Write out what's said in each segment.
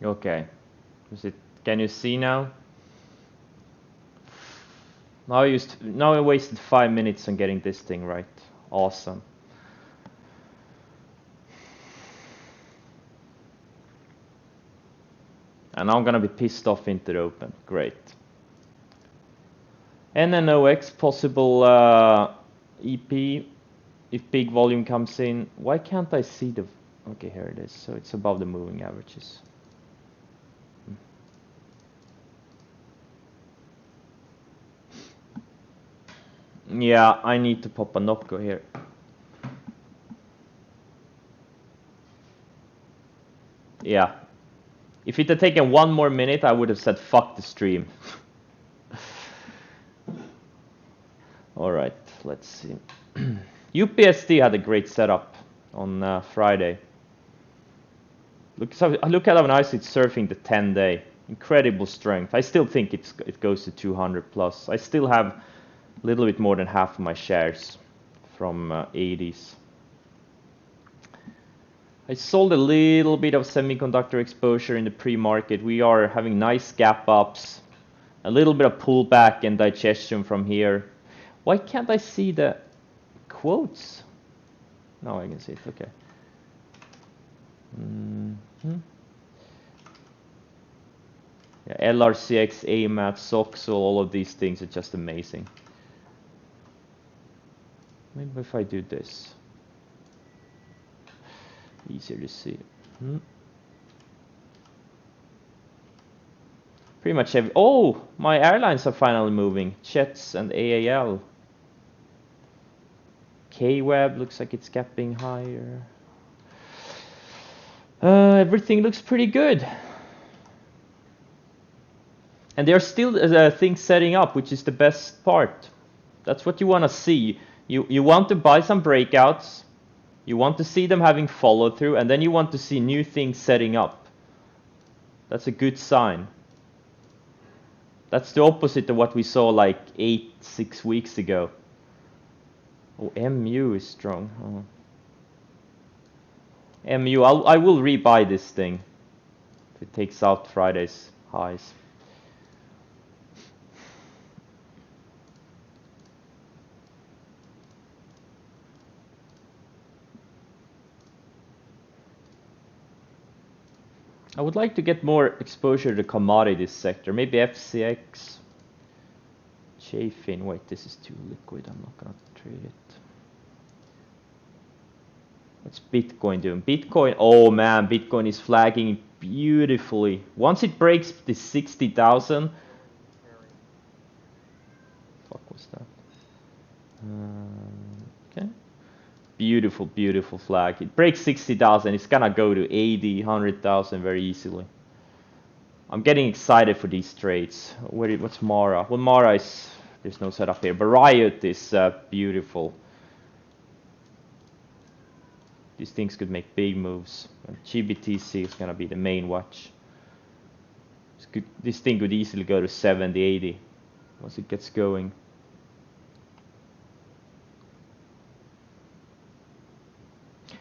Okay. Can you see now? Now I wasted 5 minutes on getting this thing right. Awesome. And I'm gonna be pissed off into the open. Great. NNOX possible EP if big volume comes in. Why can't I see the... Okay, here it is. So it's above the moving averages. Yeah, I need to pop a Nocco here. Yeah. If it had taken 1 more minute, I would have said fuck the stream. Alright, let's see. UPSD had a great setup on Friday. Look at how nice it's surfing the 10-day. Incredible strength. I still think it goes to 200 plus. I still have a little bit more than half of my shares from 80s. I sold a little bit of semiconductor exposure in the pre-market. We are having nice gap ups, a little bit of pullback and digestion from here. Why can't I see the quotes? No, I can see it. Okay. Yeah, LRCX, AMAT, SOXO, all of these things are just amazing. Maybe if I do this, easier to see. Pretty much every... Oh, my airlines are finally moving. Jets and AAL. K-Web looks like it's gapping higher. Everything looks pretty good. And there are still things setting up, which is the best part. That's what you want to see. You want to buy some breakouts. You want to see them having follow through, and then you want to see new things setting up. That's a good sign. That's the opposite of what we saw like 6 weeks ago. Oh, MU is strong. Oh. MU, I will rebuy this thing if it takes out Friday's highs. I would like to get more exposure to the commodities sector. Maybe FCX. Chafin. Wait, this is too liquid. I'm not gonna trade it. What's Bitcoin doing? Bitcoin, oh man, Bitcoin is flagging beautifully. Once it breaks the 60,000. Fuck was that? Okay. Beautiful, beautiful flag. It breaks 60,000. It's gonna go to 80, 100,000 very easily. I'm getting excited for these trades. What's Mara? Well, Mara is... There's no setup here. But Riot is beautiful. These things could make big moves. And GBTC is gonna be the main watch. This thing could easily go to 70, 80 once it gets going.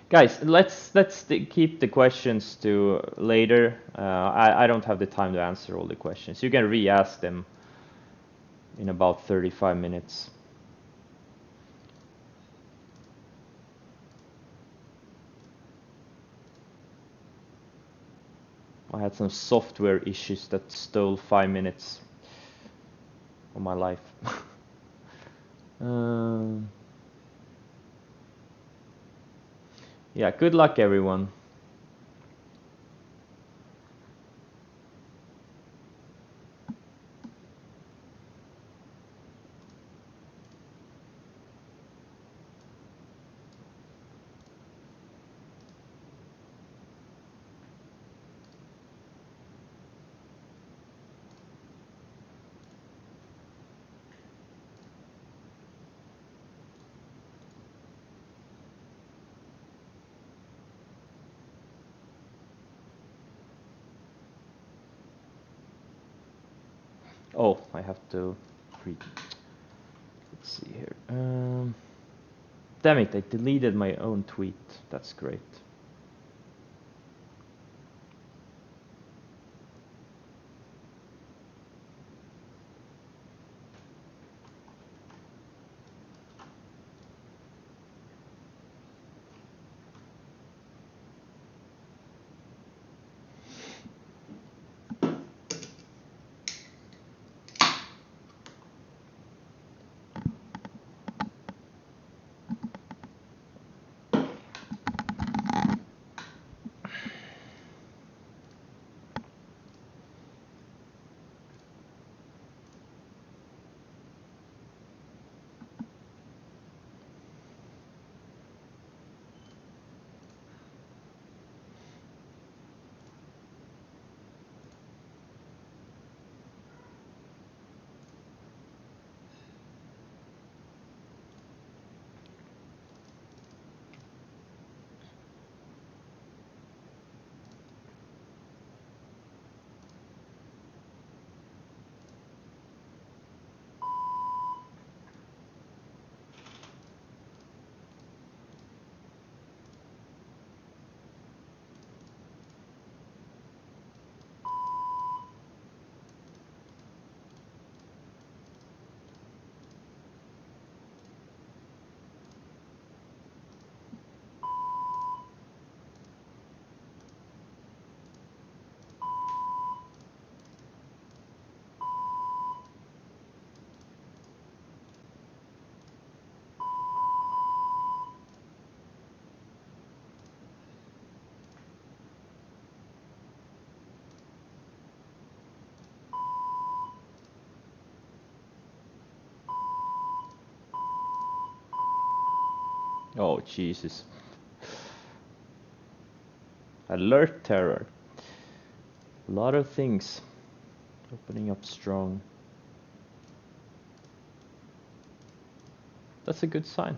Guys, let's keep the questions to later. I don't have the time to answer all the questions. You can re-ask them in about 35 minutes. I had some software issues that stole 5 minutes of my life. Yeah, good luck everyone. Oh, I have to read. Let's see here. Damn it, I deleted my own tweet. That's great. Oh, Jesus. Alert terror. A lot of things opening up strong. That's a good sign.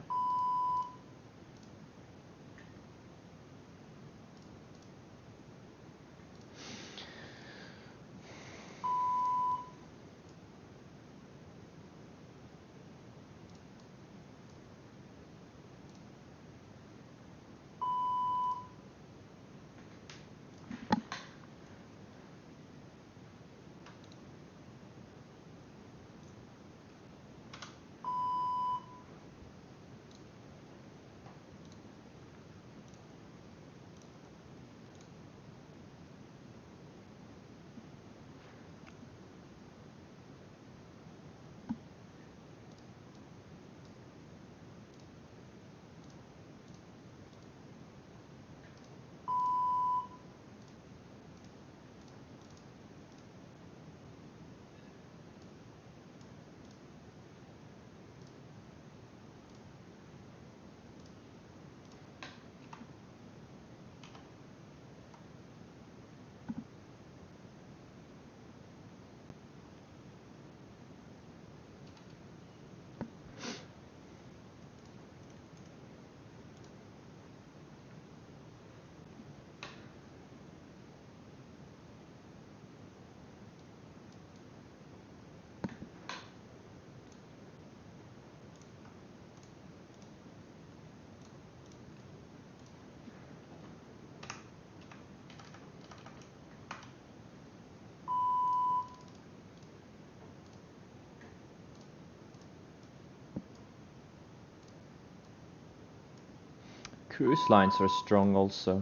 Cruise lines are strong also.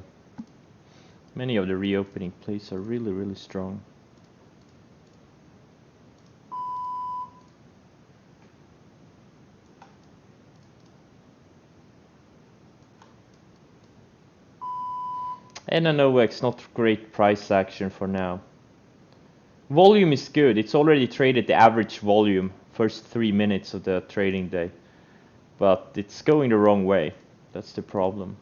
Many of the reopening plays are really, really strong. And NOX, not great price action for now. Volume is good. It's already traded the average volume first 3 minutes of the trading day. But it's going the wrong way. That's the problem.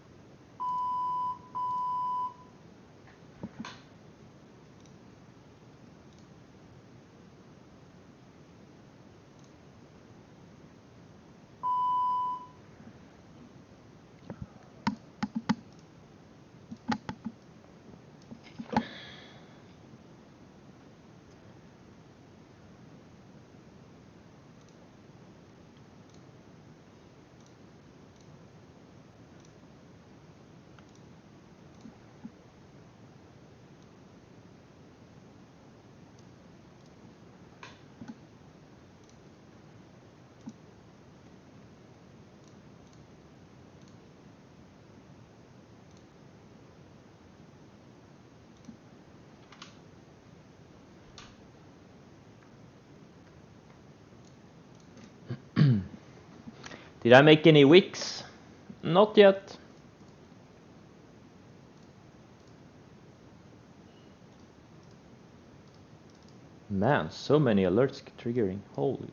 Did I make any wicks? Not yet. Man, so many alerts triggering. Holy.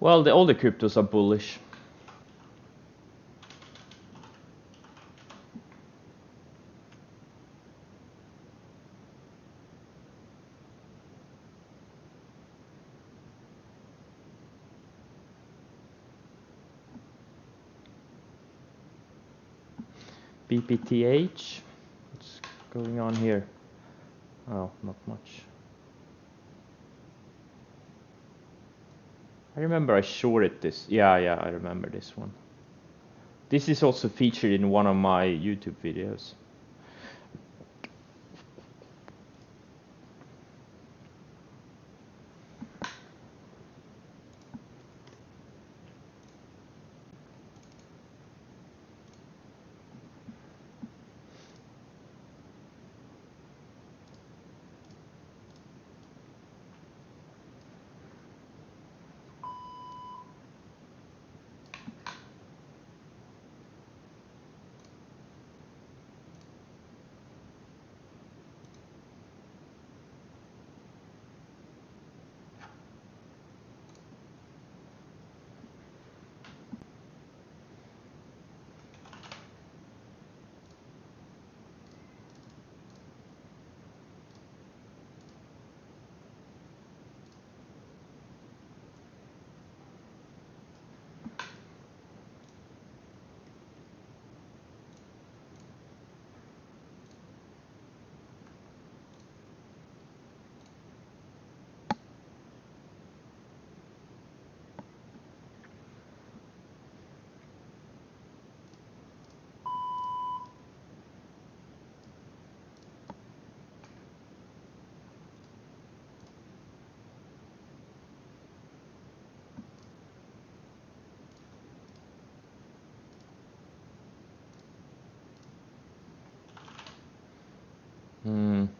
Well, all the cryptos are bullish. BPTH. What's going on here? Oh, not much. I remember I shorted this. Yeah, I remember this one. This is also featured in one of my YouTube videos.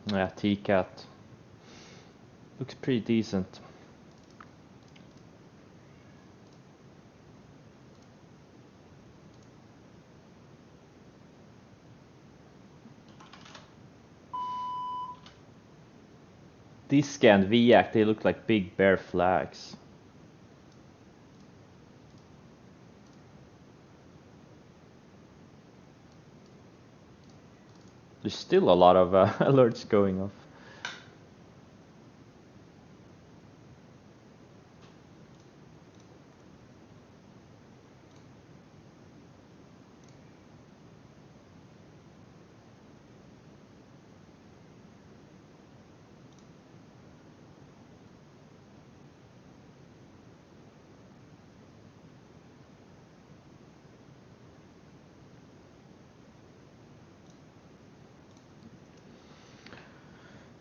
Yeah, T-Cat. Looks pretty decent. These scanned VAC, they look like big bear flags. There's still a lot of alerts going off.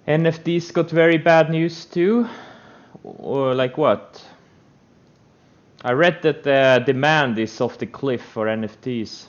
NFTs got very bad news too? Or like what? I read that the demand is off the cliff for NFTs.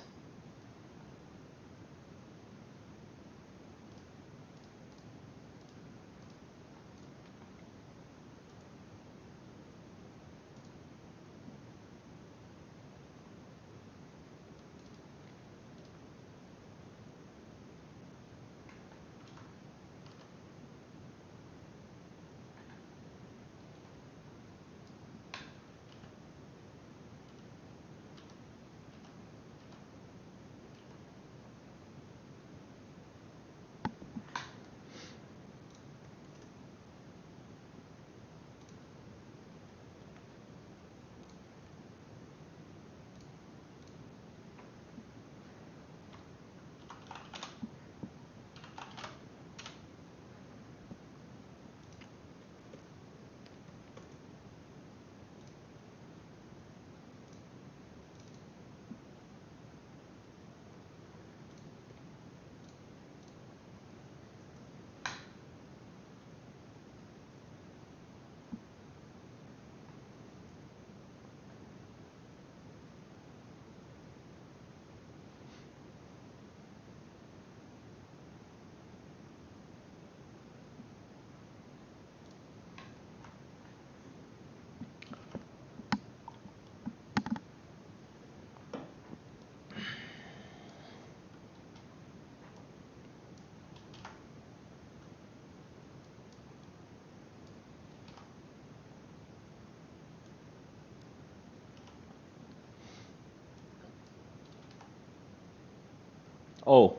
Oh,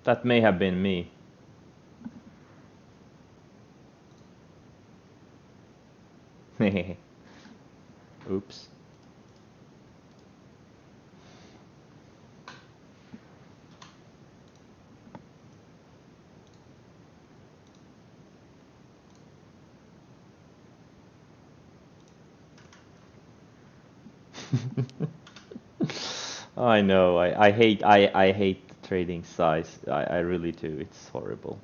that may have been me. Oops. I know. I hate trading size. I really do. It's horrible.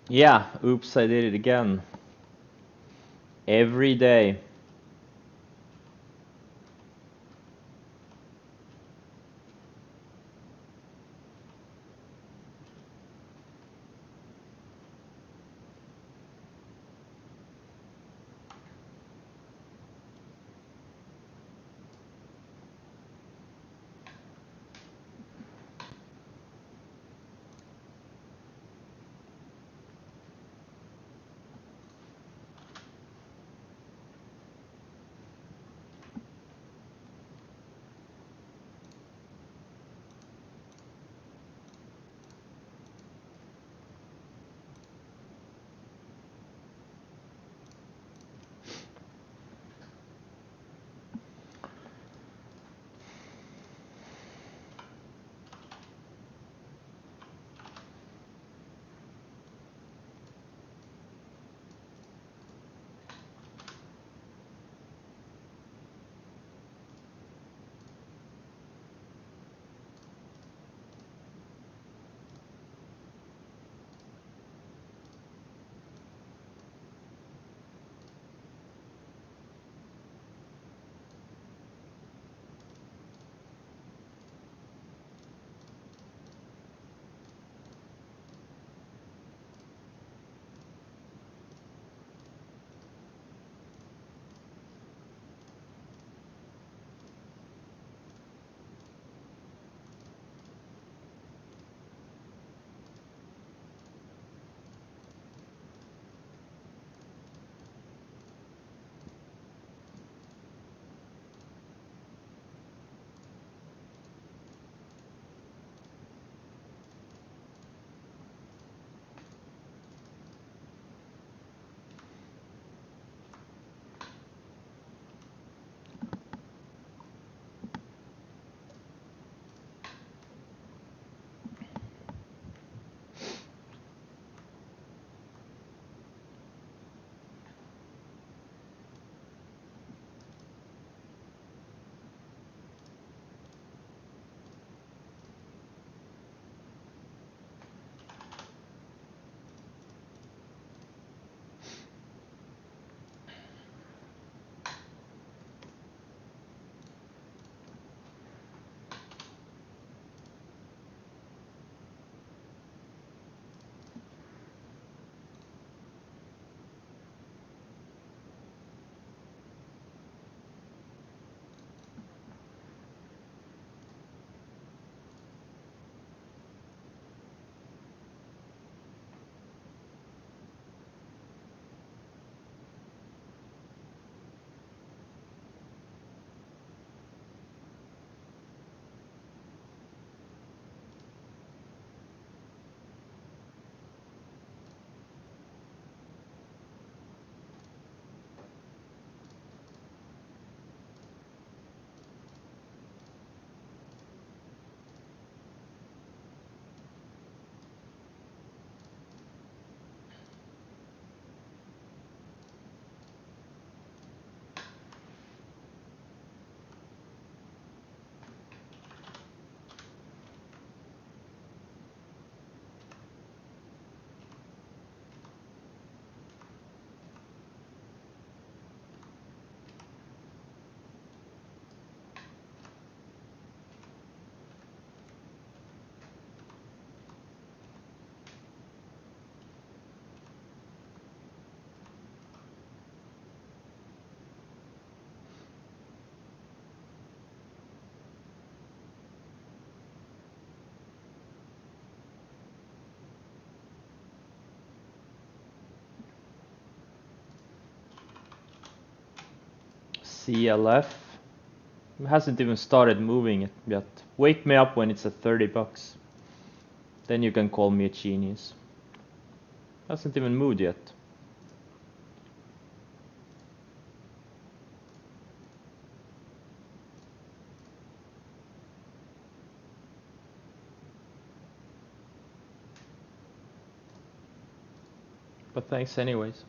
Yeah, oops, I did it again. Every day. CLF. It hasn't even started moving it yet. Wake me up when it's at 30 bucks. Then you can call me a genius. Hasn't even moved yet. But thanks anyways.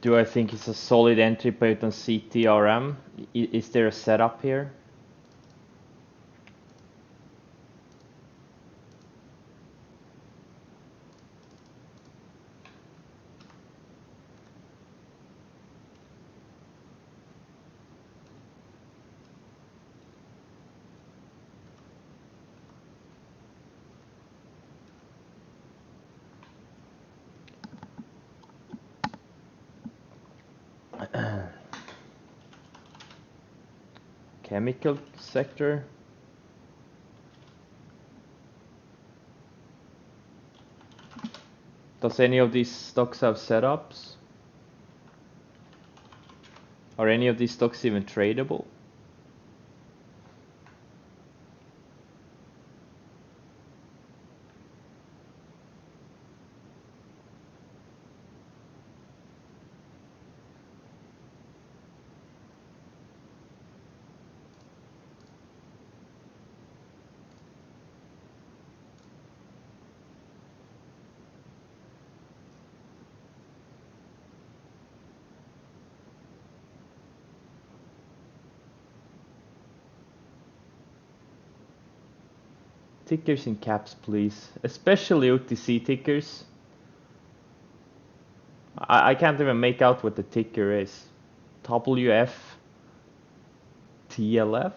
Do I think it's a solid entry point on CTRM? Is there a setup here? Chemical sector. Does any of these stocks have setups? Are any of these stocks even tradable? Tickers in caps, please. Especially OTC tickers. I can't even make out what the ticker is. WF TLF?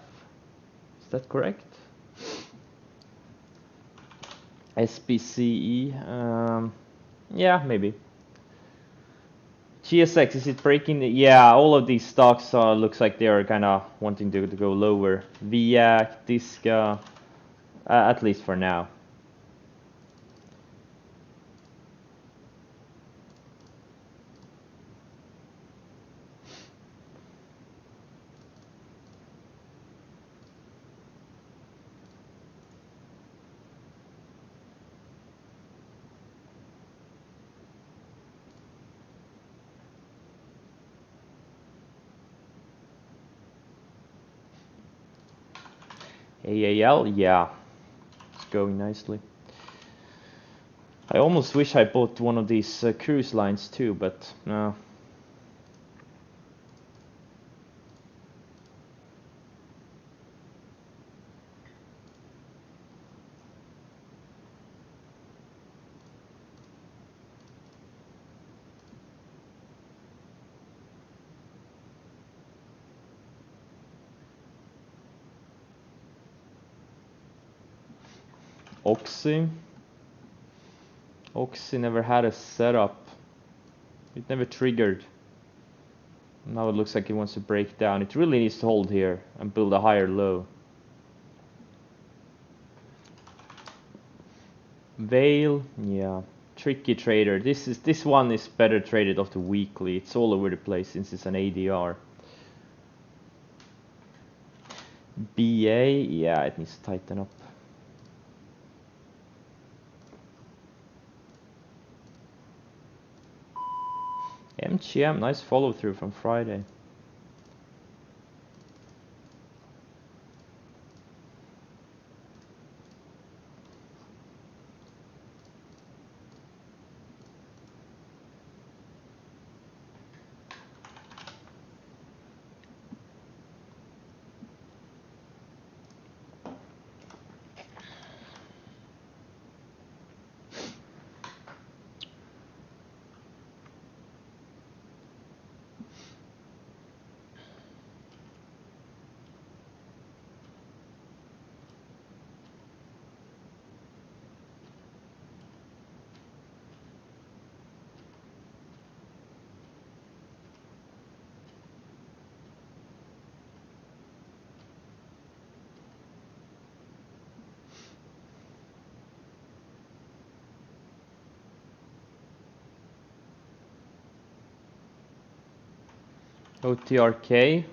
Is that correct? SPCE? Yeah, maybe. GSX, is it breaking? Yeah, all of these stocks looks like they are kind of wanting to go lower. VIAC, Disca, at least for now. AAL, yeah, it's going nicely. I almost wish I bought one of these cruise lines too, but no. Oxy never had a setup. It never triggered. Now it looks like it wants to break down. It really needs to hold here and build a higher low. Veil, yeah, tricky trader. This one is better traded off the weekly. It's all over the place since it's an ADR. BA, yeah, it needs to tighten up. MGM, nice follow through from Friday. OTRK.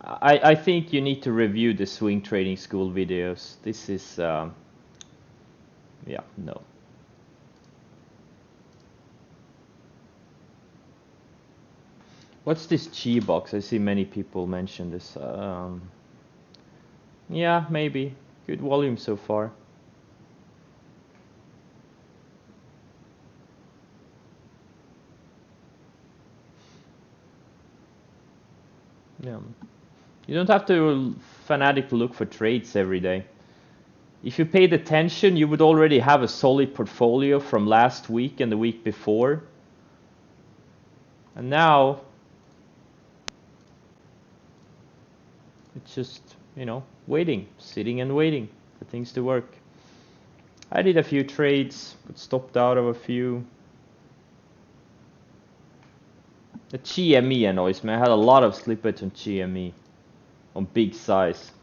I think you need to review the swing trading school videos. This is yeah, no. What's this chi box? I see many people mention this. Yeah, maybe. Good volume so far. Yeah. You don't have to fanatically look for trades every day. If you paid attention, you would already have a solid portfolio from last week and the week before. And now it's just, you know, waiting, sitting and waiting for things to work. I did a few trades, got stopped out of a few. The GME annoys me. I had a lot of slippage on GME, on big size.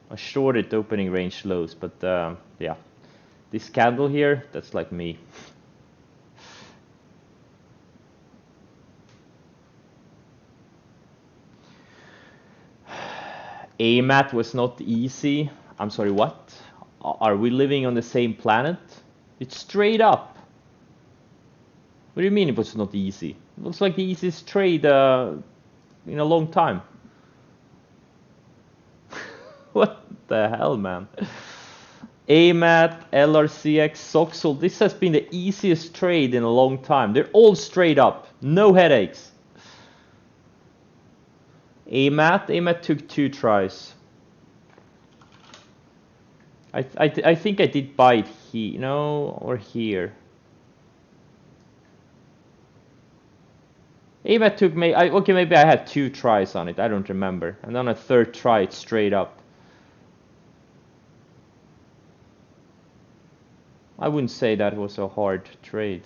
I shorted opening range lows, but yeah. This candle here, that's like me. AMAT was not easy. I'm sorry, what? Are we living on the same planet? It's straight up. What do you mean it was not easy? It looks like the easiest trade in a long time. What the hell, man? AMAT, LRCX, Soxol, this has been the easiest trade in a long time. They're all straight up, no headaches. AMAT took 2 tries. I think I did buy it here, no, or here. AMAT took me, okay, maybe I had 2 tries on it, I don't remember. And on a 3rd try, it's straight up. I wouldn't say that was a hard trade.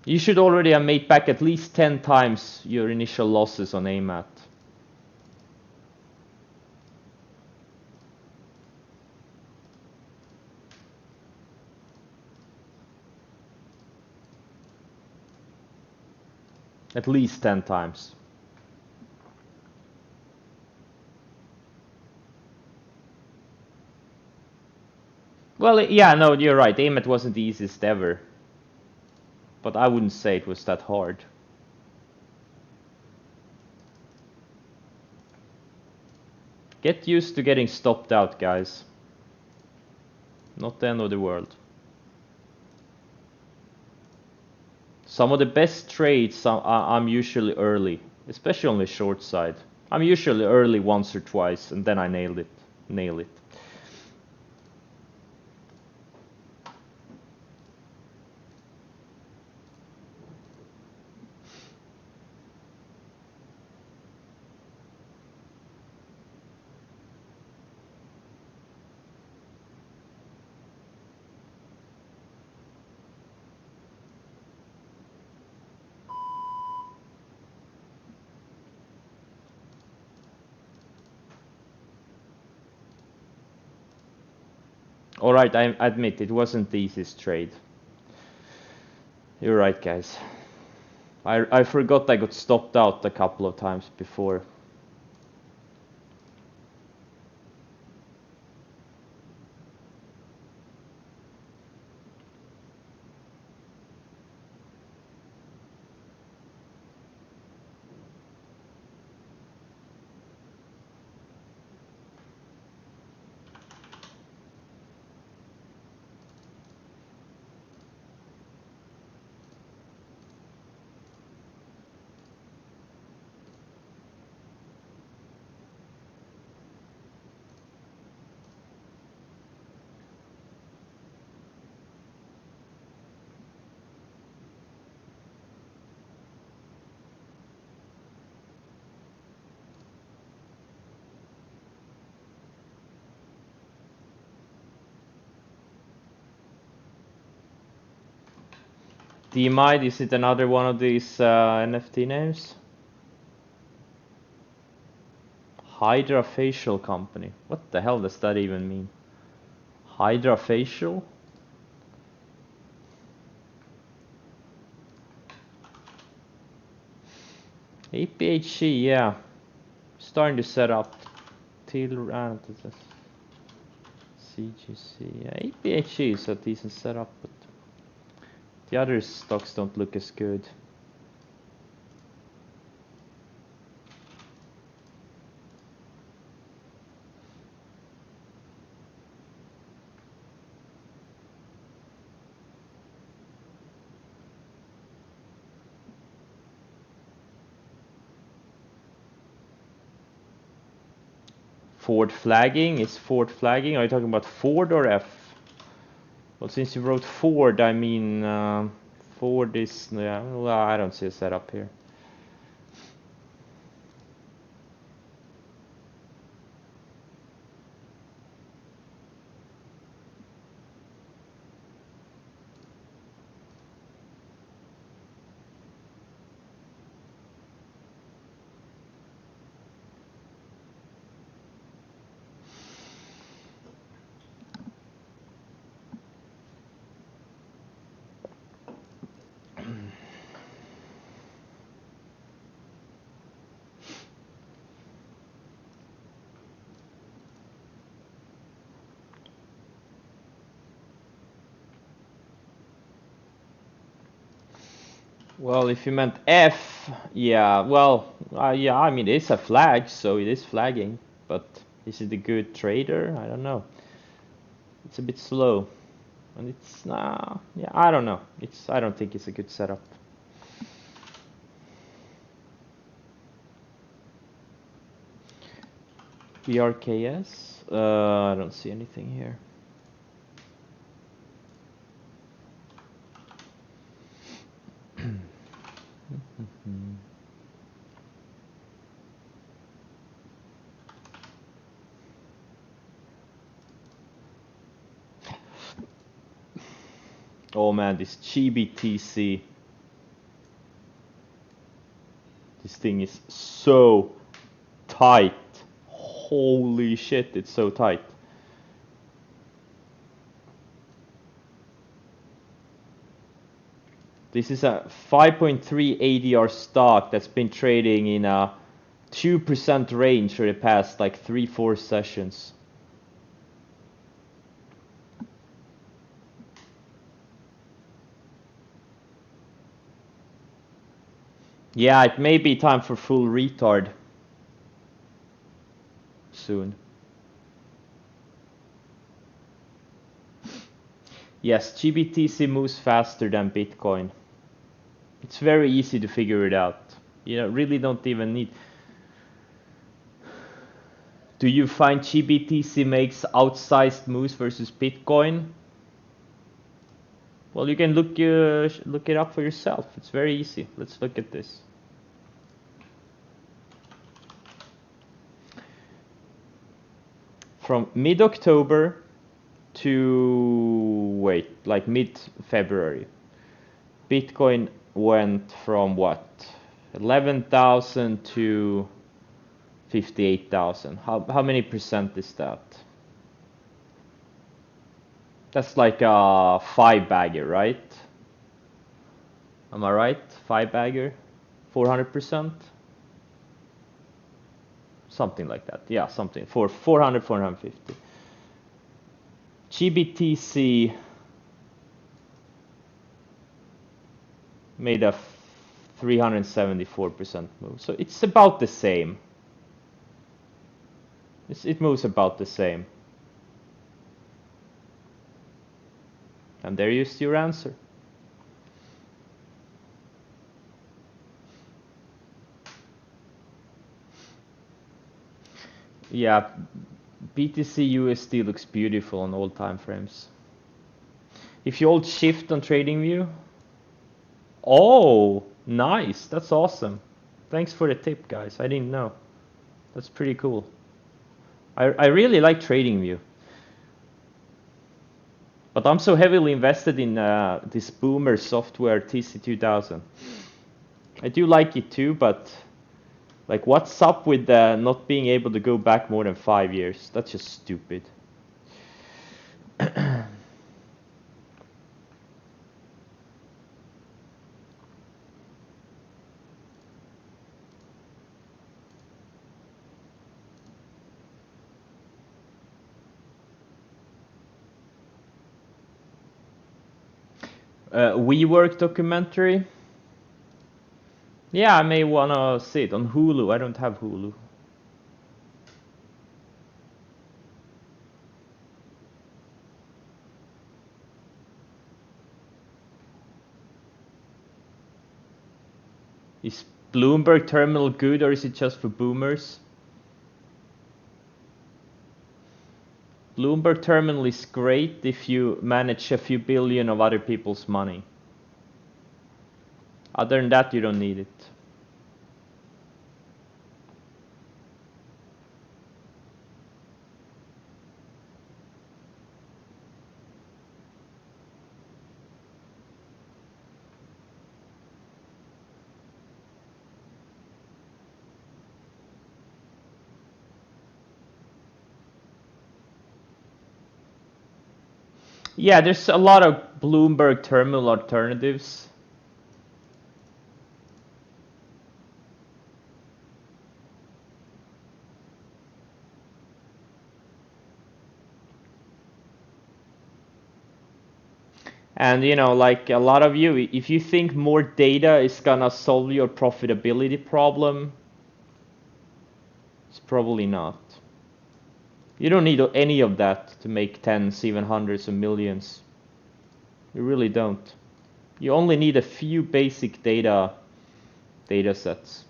You should already have made back at least 10 times your initial losses on AMAT. At least 10 times. Well, yeah, no, you're right. AMAT wasn't the easiest ever. But I wouldn't say it was that hard. Get used to getting stopped out, guys. Not the end of the world. Some of the best trades I'm usually early, especially on the short side. I'm usually early once or twice, and then I nail it. Alright, I admit it wasn't the easiest trade. You're right, guys. I forgot I got stopped out a couple of times before. DMI, is it another one of these NFT names? Hydrafacial company. What the hell does that even mean? Hydrafacial? APHC, yeah. Starting to set up. CGC, yeah. APHC is a decent setup, but the other stocks don't look as good. Ford flagging? Is Ford flagging? Are you talking about Ford or F? Well, since you wrote Ford, I mean, Ford is, yeah, well, I don't see a setup here. Well, if you meant F, yeah, well, yeah, I mean, it's a flag, so it is flagging, but is it a good trader? I don't know. It's a bit slow, and it's, yeah, I don't know. I don't think it's a good setup. BRKS? I don't see anything here. Oh man, this GBTC. This thing is so tight. Holy shit, it's so tight. This is a 5.3 ADR stock that's been trading in a 2% range for the past like 3-4 sessions. Yeah, it may be time for full retard soon. Yes, GBTC moves faster than Bitcoin. It's very easy to figure it out. You really don't even need. Do you find GBTC makes outsized moves versus Bitcoin? Well, you can look it up for yourself. It's very easy. Let's look at this. From mid-October to like mid-February, Bitcoin went from what? 11,000 to 58,000. How many percent is that? That's like a 5-bagger, right? Am I right? 5-bagger? 400%? Something like that. Yeah, something. For 400, 450. GBTC made a 374% move. So it's about the same. It moves about the same. And there you see your answer. Yeah, BTC USD looks beautiful on all time frames. If you hold shift on TradingView. Oh, nice. That's awesome. Thanks for the tip, guys. I didn't know. That's pretty cool. I really like TradingView. But I'm so heavily invested in this boomer software TC2000. I do like it too, but Like, what's up with not being able to go back more than 5 years? That's just stupid. WeWork documentary. Yeah, I may wanna see it on Hulu. I don't have Hulu. Is Bloomberg Terminal good, or is it just for boomers? Bloomberg Terminal is great if you manage a few billion of other people's money. Other than that, you don't need it. Yeah, there's a lot of Bloomberg Terminal alternatives. And you know, like a lot of you, if you think more data is gonna solve your profitability problem, it's probably not. You don't need any of that to make tens, even hundreds of millions. You really don't. You only need a few basic data sets.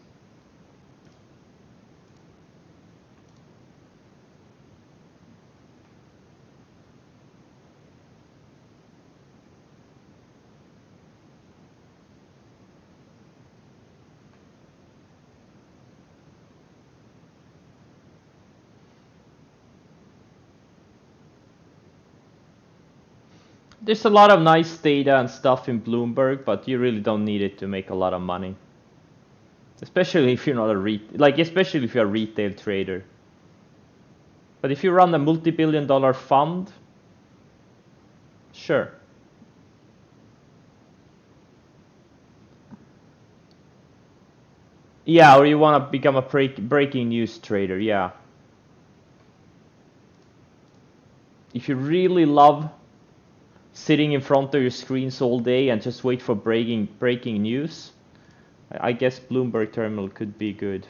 There's a lot of nice data and stuff in Bloomberg, but you really don't need it to make a lot of money. Especially if you're not especially if you're a retail trader. But if you run a multi-billion-dollar fund, sure. Yeah, or you want to become a breaking news trader, yeah. If you really love sitting in front of your screens all day and just wait for breaking news, I guess Bloomberg Terminal could be good.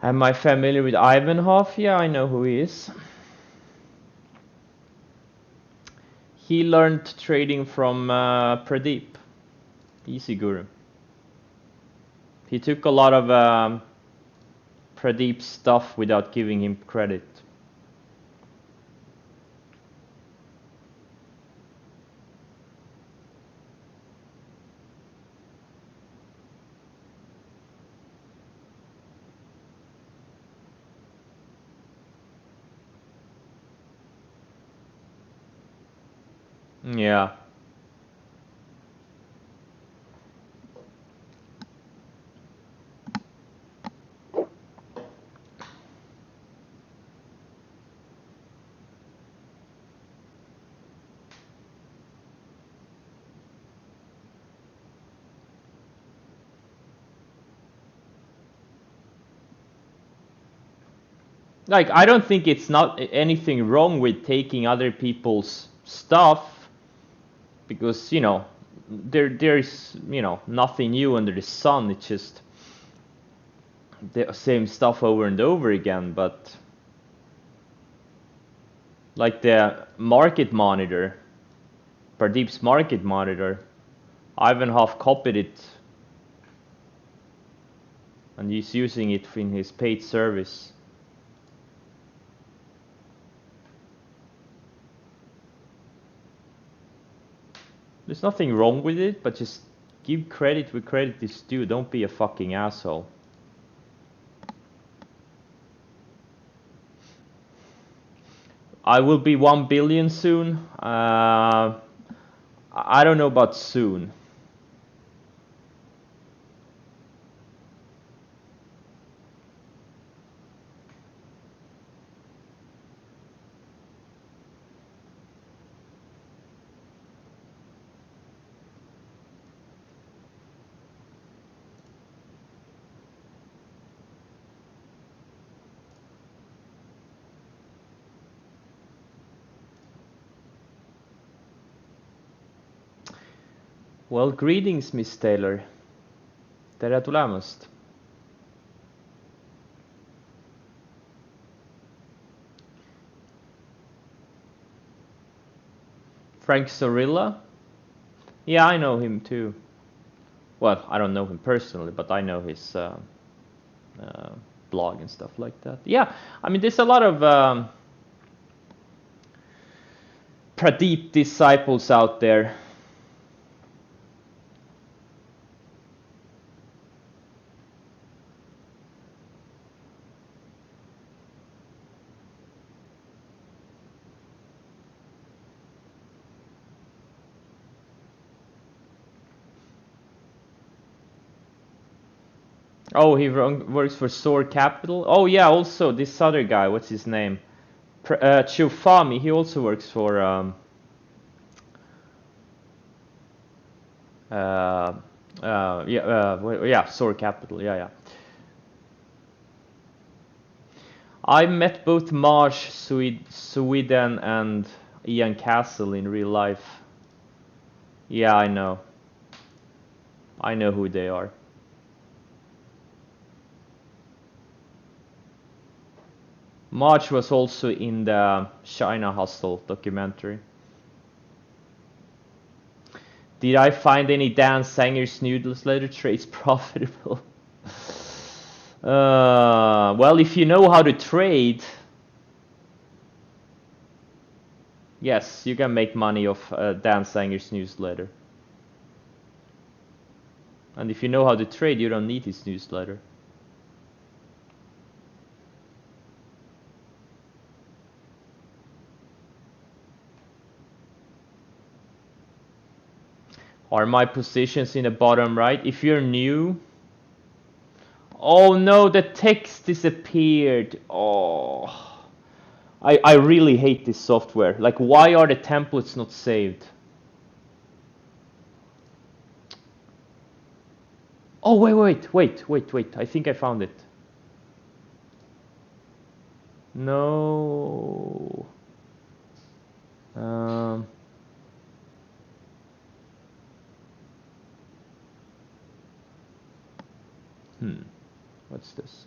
Am I familiar with Ivanhoff? Yeah, I know who he is. He learned trading from Pradeep, Easy Guru. He took a lot of Pradeep's stuff without giving him credit. Yeah. Like, I don't think it's not anything wrong with taking other people's stuff, because, you know, there's, you know, nothing new under the sun. It's just the same stuff over and over again. But like the market monitor, Pradeep's market monitor, Ivanhoff copied it and he's using it in his paid service. There's nothing wrong with it, but just give credit where credit is due. Don't be a fucking asshole. I will be 1 billion soon. I don't know about soon. Well, greetings, Miss Taylor. Tere tulemast. Frank Zorilla? Yeah, I know him too. Well, I don't know him personally, but I know his blog and stuff like that. Yeah, I mean, there's a lot of Pradeep disciples out there. Oh, he works for Soar Capital. Oh yeah, also this other guy, what's his name? Chufami, he also works for yeah, Soar Capital. Yeah. I met both Marsh Sweden and Ian Castle in real life. Yeah, I know. I know who they are. March was also in the China Hustle documentary. Did I find any Dan Sanger's newsletter trades profitable? Well, if you know how to trade, yes, you can make money off Dan Sanger's newsletter. And if you know how to trade, you don't need his newsletter. Are my positions in the bottom right? If you're new... Oh no, the text disappeared. Oh... I really hate this software. Like, why are the templates not saved? Oh, wait. I think I found it. No. What's this?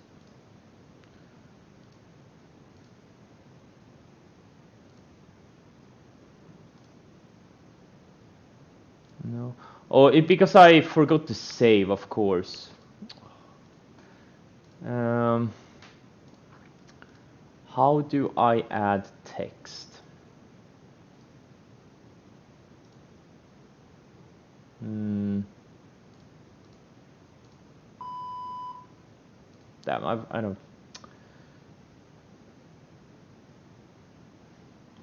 No. Oh, because I forgot to save, of course. How do I add text? Damn, I don't...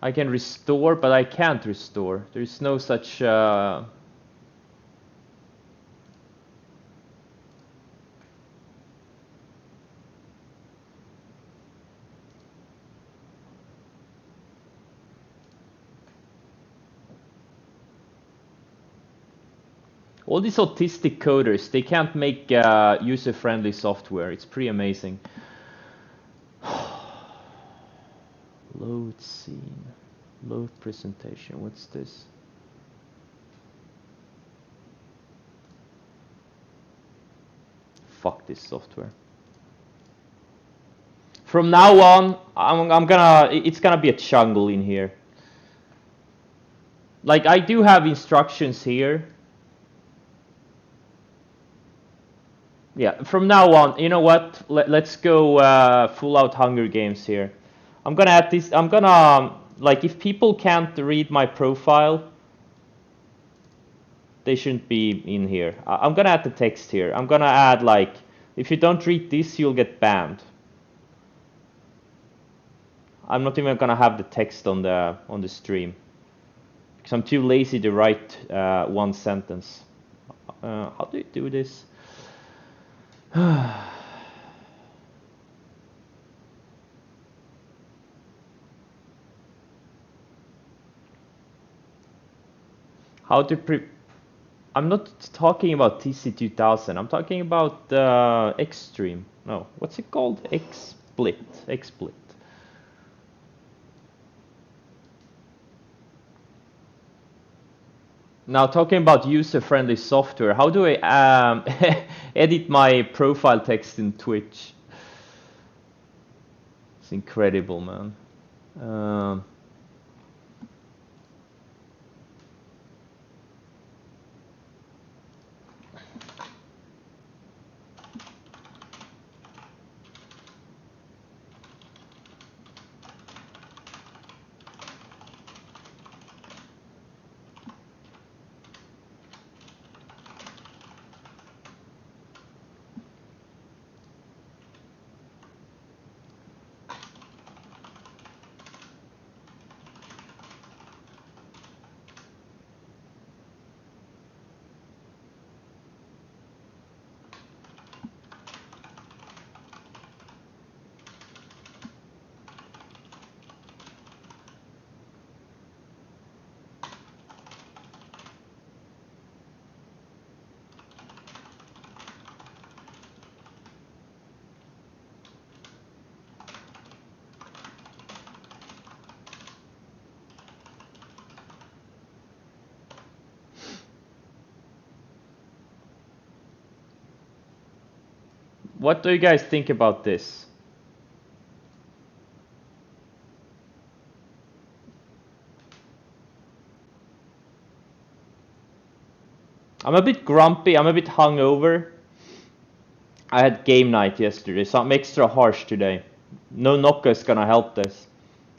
I can restore, but I can't restore. There's no such... All these autistic coders, they can't make user-friendly software. It's pretty amazing. Load scene. Load presentation. What's this? Fuck this software. From now on, it's gonna be a jungle in here. Like, I do have instructions here. Yeah, from now on, you know what? Let's go full out Hunger Games here. I'm gonna add this. I'm gonna, like, if people can't read my profile, they shouldn't be in here. I'm gonna add the text here. I'm gonna add like, if you don't read this, you'll get banned. I'm not even gonna have the text on the stream because I'm too lazy to write one sentence. How do you do this? How to I'm not talking about TC2000. I'm talking about Xstream. No, what's it called? XSplit. XSplit. Now talking about user-friendly software, how do I edit my profile text in Twitch? It's incredible, man. What do you guys think about this? I'm a bit grumpy, I'm a bit hungover. I had game night yesterday, so I'm extra harsh today. No Nocco is gonna help this.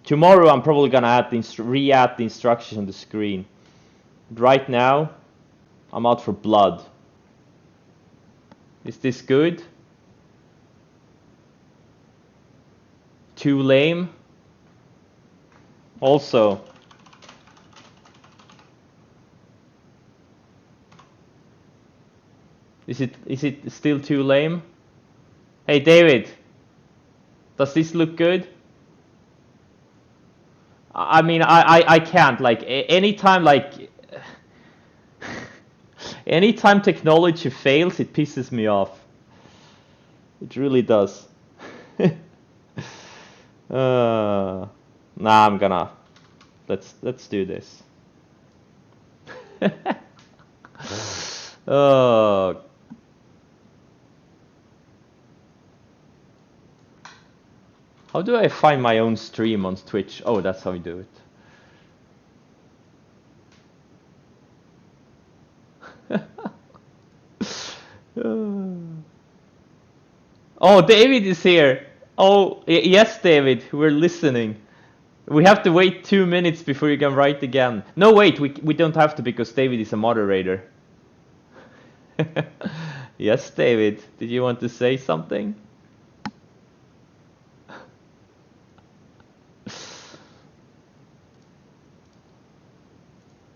Tomorrow I'm probably gonna re-add the instructions on the screen. But right now, I'm out for blood. Is this good? Too lame? Also, is it still too lame? Hey David, does this look good? I mean, I can't, like, anytime, like, anytime technology fails, it pisses me off. It really does. Nah, I'm gonna, let's do this. Oh. How do I find my own stream on Twitch? Oh, that's how you do it. Oh, David is here. Oh, yes, David, we're listening. We have to wait 2 minutes before you can write again. No, wait, we don't have to because David is a moderator. Yes, David, did you want to say something?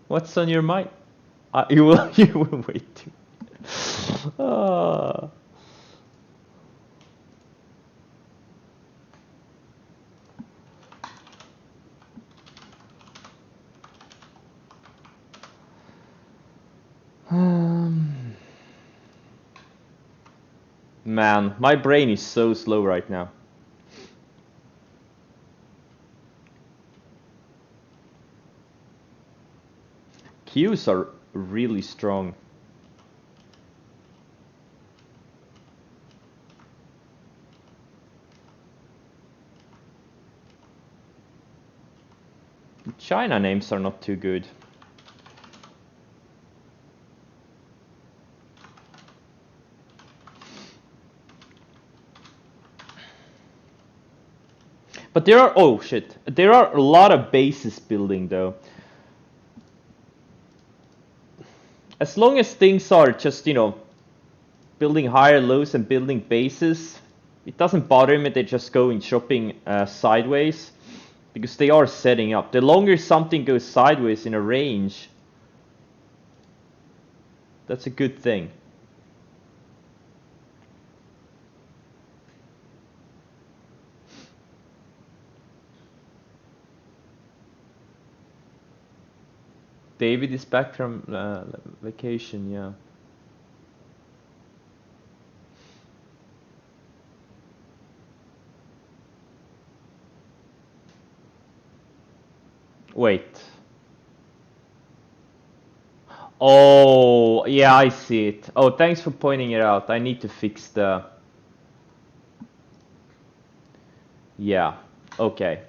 What's on your mind? You will wait. Man, my brain is so slow right now. Cues are really strong. China names are not too good. But there are, oh shit, there are a lot of bases building though. as long as things are just, you know, building higher lows and building bases, it doesn't bother me. They're just going shopping sideways because they are setting up. The longer something goes sideways in a range, that's a good thing. David is back from vacation, yeah. Wait. Oh, yeah, I see it. Oh, thanks for pointing it out. I need to fix the... Yeah, okay.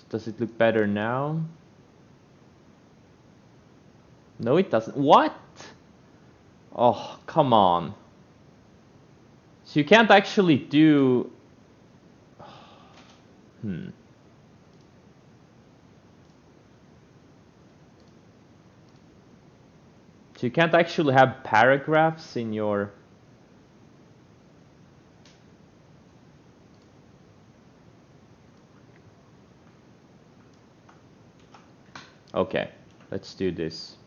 Does it look better now? No, it doesn't. What? Oh, come on. So you can't actually do... So you can't actually have paragraphs in your... Okay, let's do this.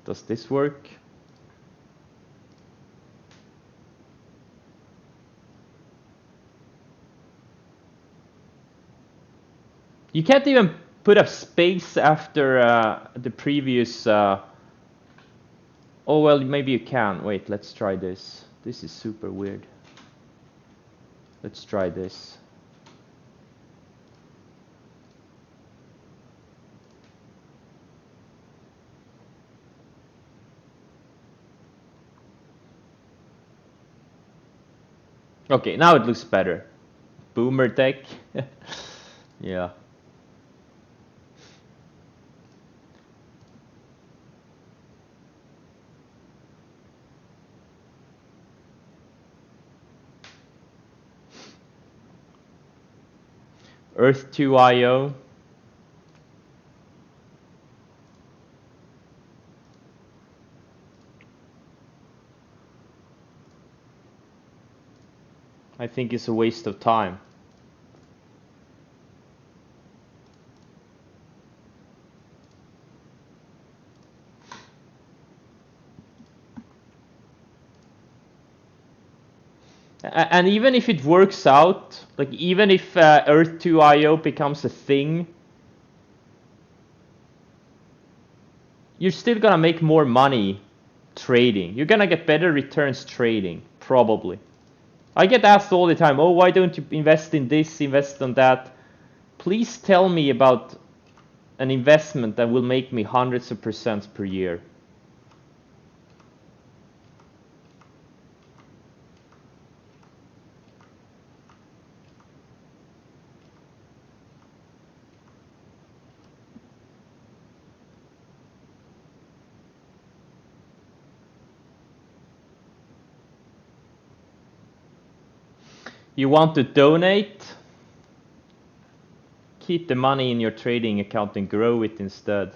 Does this work? You can't even put a space after the previous... Oh, well, maybe you can. Wait, let's try this. This is super weird. Let's try this. Okay, now it looks better. Boomer tech. Yeah. Earth 2 IO. I think it's a waste of time. And even if it works out, like even if Earth 2 IO becomes a thing, you're still gonna make more money trading. You're gonna get better returns trading, probably. I get asked all the time, oh, why don't you invest in this, invest on that? Please tell me about an investment that will make me hundreds of percents per year. You want to donate? Keep the money in your trading account and grow it instead.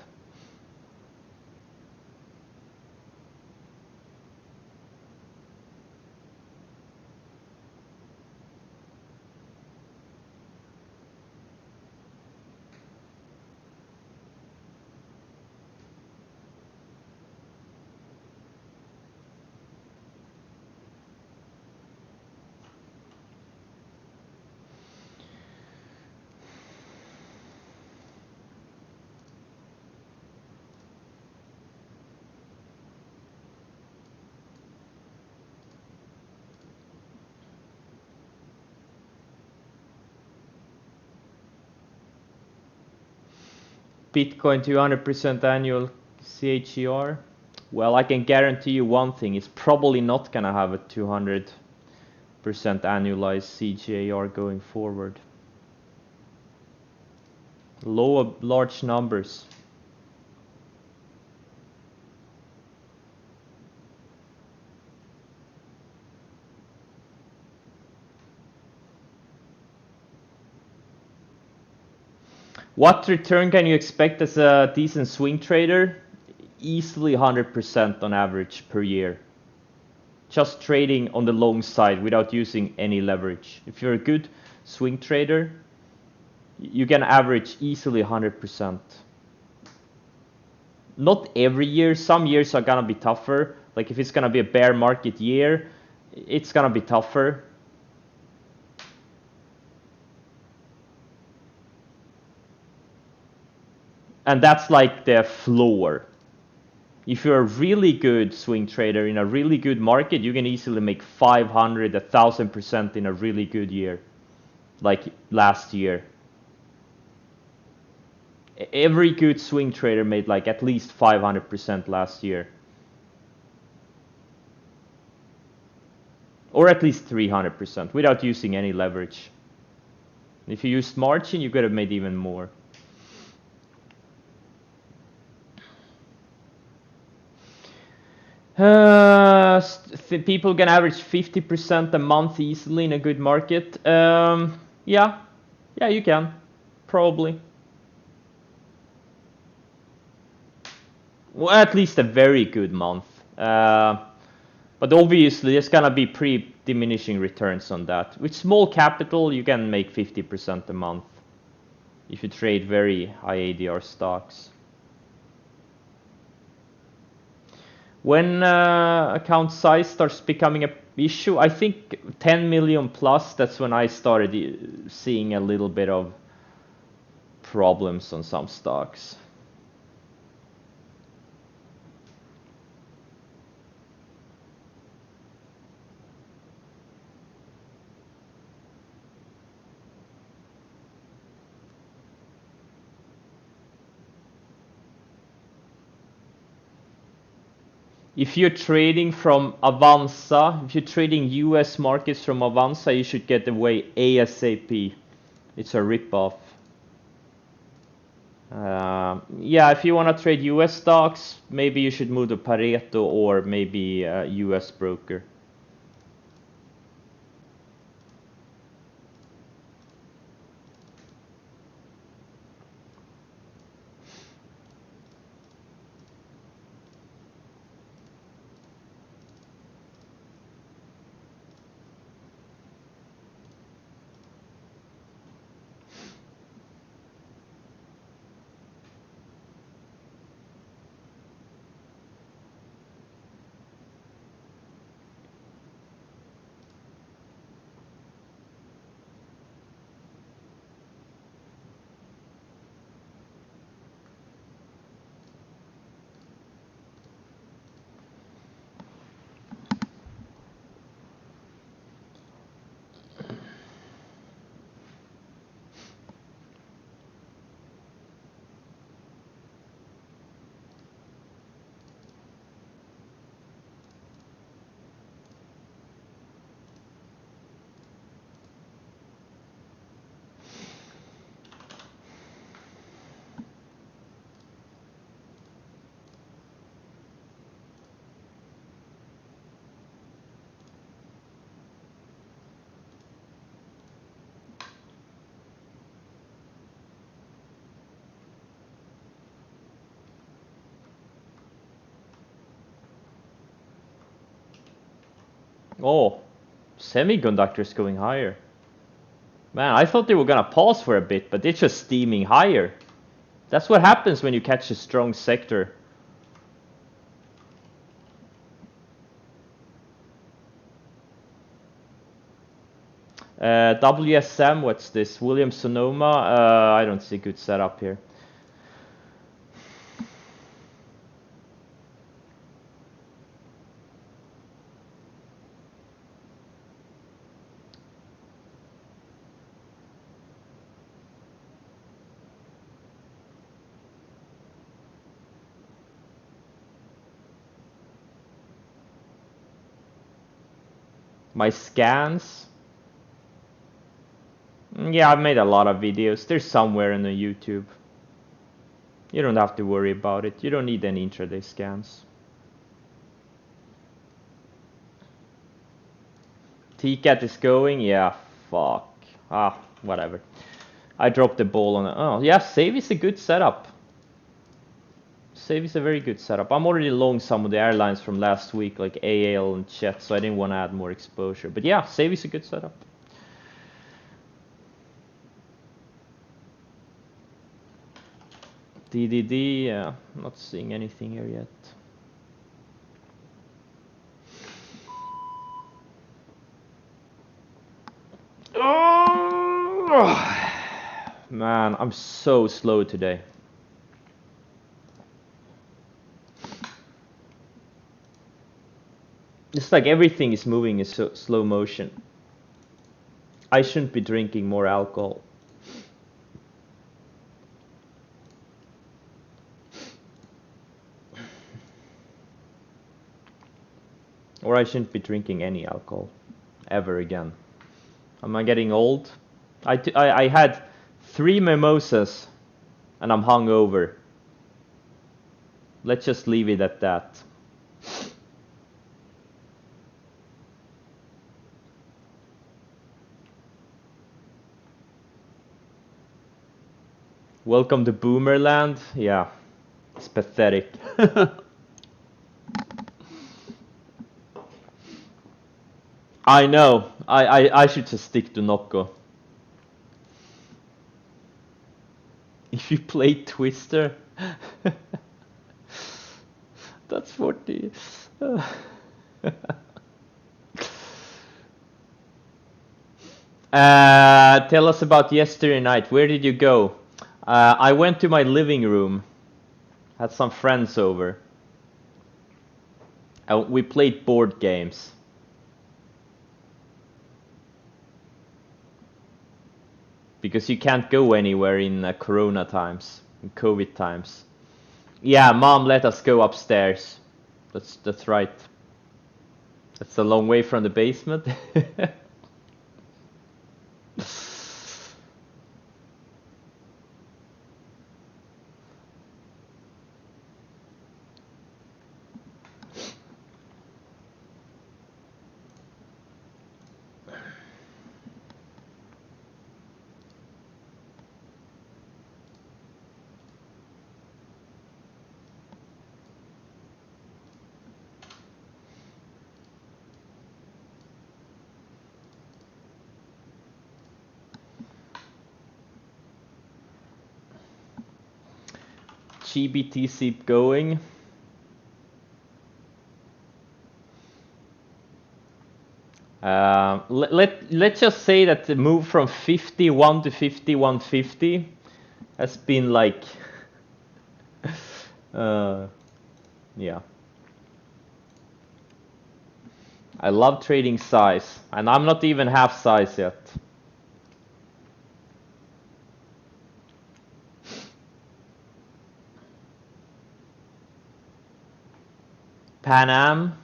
Bitcoin 200% annual CHER? Well, I can guarantee you one thing, it's probably not gonna have a 200% annualized CGAR going forward. Large numbers. What return can you expect as a decent swing trader? Easily 100% on average per year. Just trading on the long side without using any leverage. If you're a good swing trader, you can average easily 100%. Not every year. Some years are gonna be tougher. Like if it's gonna be a bear market year, it's gonna be tougher. And that's like the floor. If you're a really good swing trader in a really good market, you can easily make 500, 1,000% in a really good year, like last year. Every good swing trader made like at least 500% last year. Or at least 300% without using any leverage. If you used margin, you could have made even more. People can average 50% a month easily in a good market. Yeah, you can, probably. Well, at least a very good month. But obviously, there's gonna be pretty diminishing returns on that. With small capital, you can make 50% a month if you trade very high ADR stocks. When account size starts becoming an issue, I think 10 million plus, that's when I started seeing a little bit of problems on some stocks. If you're trading from Avanza, if you're trading US markets from Avanza, you should get away ASAP. It's a ripoff. Yeah, if you want to trade US stocks, maybe you should move to Pareto or maybe a US broker. Oh, semiconductors going higher. Man, I thought they were gonna pause for a bit, but they're just steaming higher. That's what happens when you catch a strong sector. WSM, what's this? Williams Sonoma. I don't see good setup here. My scans. Yeah, I've made a lot of videos. They're somewhere on the YouTube. You don't have to worry about it. You don't need any intraday scans. TCAT is going? Yeah, fuck. Whatever. I dropped the ball on it. Oh, yeah, save is a good setup. Save is a very good setup. I'm already long some of the airlines from last week, like AL and Chet, so I didn't want to add more exposure. But yeah, save is a good setup. DDD, yeah, not seeing anything here yet. Oh, man, I'm so slow today. It's like everything is moving in so slow motion. I shouldn't be drinking more alcohol. Or I shouldn't be drinking any alcohol ever again. Am I getting old? I had 3 mimosas and I'm hungover. Let's just leave it at that. Welcome to Boomerland. Yeah, it's pathetic. I know. I should just stick to Nocco. If you play Twister, that's 40. Tell us about yesterday night. Where did you go? I went to my living room. Had some friends over. We played board games. Because you can't go anywhere in Corona times, in COVID times. Yeah, Mom let us go upstairs. That's right. That's a long way from the basement. GBTC going. Let's just say that the move from 51 to 5150 has been like, yeah. I love trading size, and I'm not even half size yet. Pan Am.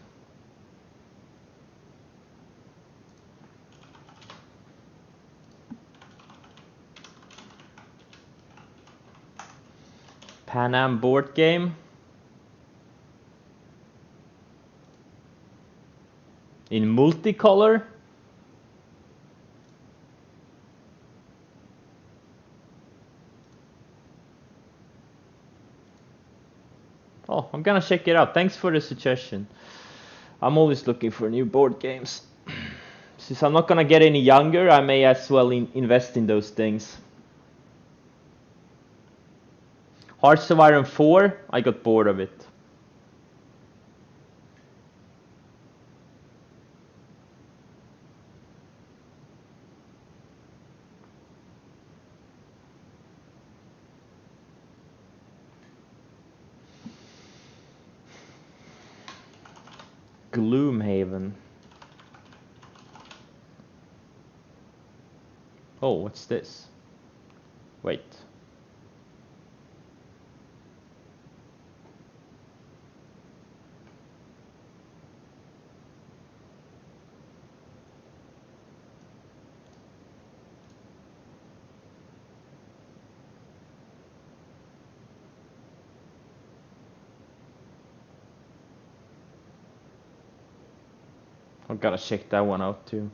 Pan Am board game. In multicolor. Oh, I'm gonna check it out. Thanks for the suggestion. I'm always looking for new board games. Since I'm not gonna get any younger, I may as well invest in those things. Hearts of Iron 4, I got bored of it. Gloomhaven. Oh, what's this? Wait. I've gotta check that one out too.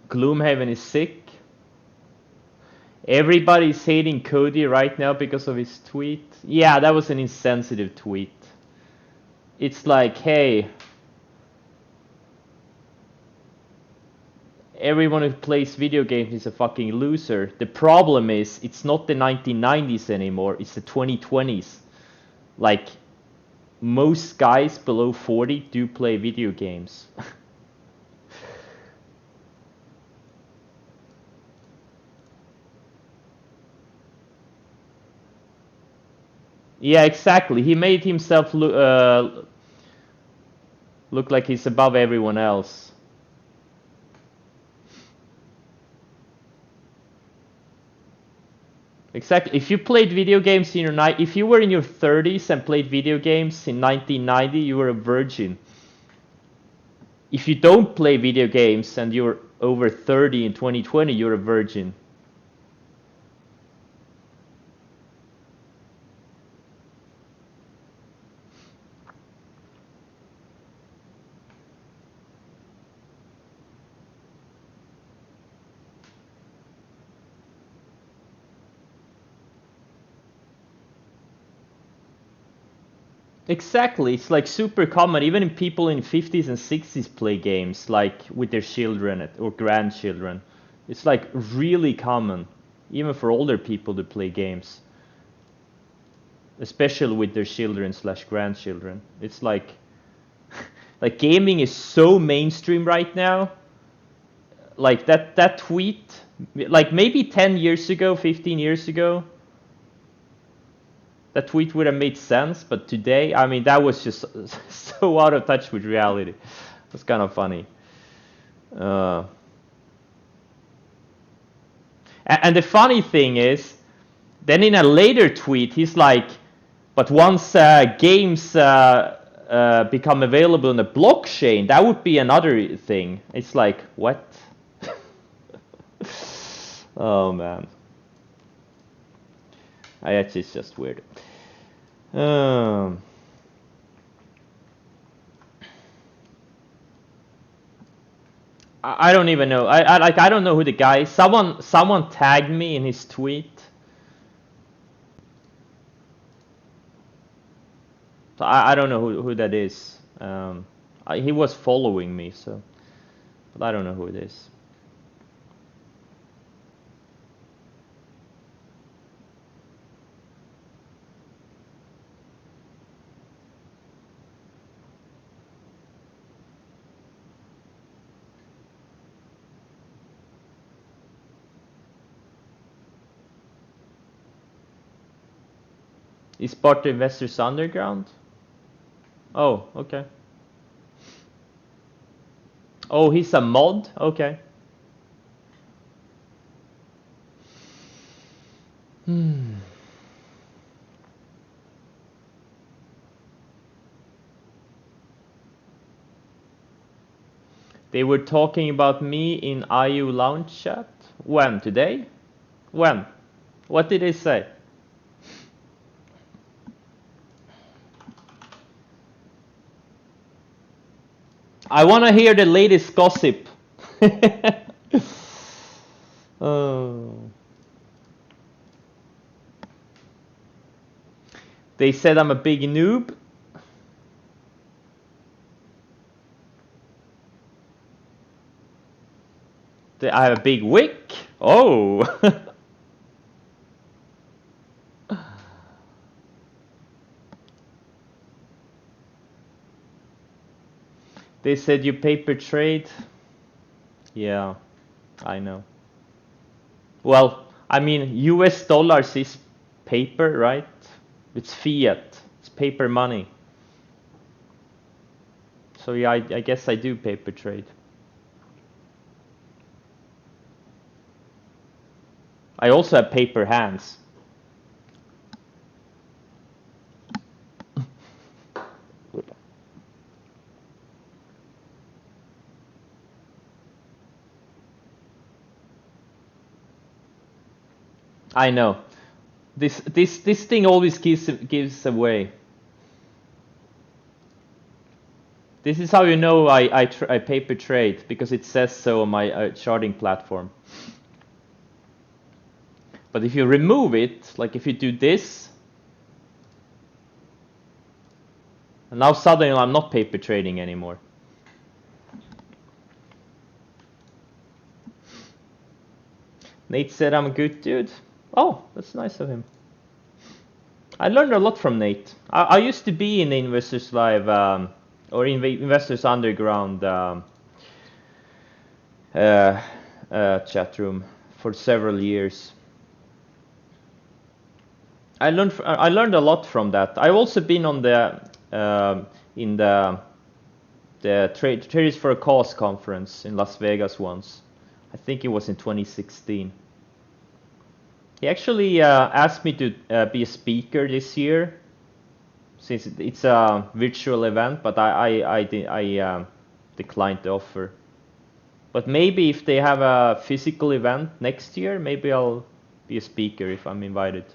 Gloomhaven is sick. Everybody's hating Cody right now because of his tweet. Yeah, that was an insensitive tweet. It's like, hey, everyone who plays video games is a fucking loser. The problem is, it's not the 1990s anymore, it's the 2020s. Like, most guys below 40 do play video games. Yeah, exactly. He made himself look like he's above everyone else. Exactly. If you played video games in your night, if you were in your 30s and played video games in 1990, you were a virgin. If you don't play video games and you're over 30 in 2020, you're a virgin. Exactly, it's like super common. Even people in 50s and 60s play games like with their children or grandchildren. It's like really common, even for older people to play games, especially with their children slash grandchildren. It's like like gaming is so mainstream right now. Like that tweet, like maybe 10 years ago, 15 years ago, that tweet would have made sense, but today, I mean, that was just so out of touch with reality. It's kind of funny. Uh, and the funny thing is, then in a later tweet, he's like, but once games become available on the blockchain, that would be another thing. It's like, what? Oh, man. It's just weird. Um, I don't even know. I don't know who the guy is. Someone tagged me in his tweet. So I don't know who that is. He was following me, so but I don't know who it is. Is part of Investors Underground? Oh, okay. Oh, he's a mod? Okay. They were talking about me in IU Lounge chat? When? Today? When? What did they say? I want to hear the latest gossip. Oh. They said I'm a big noob. I have a big wick. Oh. They said you paper trade. Yeah, I know. Well, I mean, US dollars is paper, right? It's fiat. It's paper money. So yeah, I guess I do paper trade. I also have paper hands. I know. This thing always gives away. This is how you know I paper trade, because it says so on my charting platform. But if you remove it, like if you do this, and now suddenly I'm not paper trading anymore. Nate said I'm a good dude. Oh, that's nice of him. I learned a lot from Nate. I used to be in the Investors Live or in the Investors Underground chat room for several years. I learned a lot from that. I've also been on the in the Traders for a Cause conference in Las Vegas once. I think it was in 2016. He actually asked me to be a speaker this year, since it's a virtual event, but I declined the offer. But maybe if they have a physical event next year, maybe I'll be a speaker if I'm invited.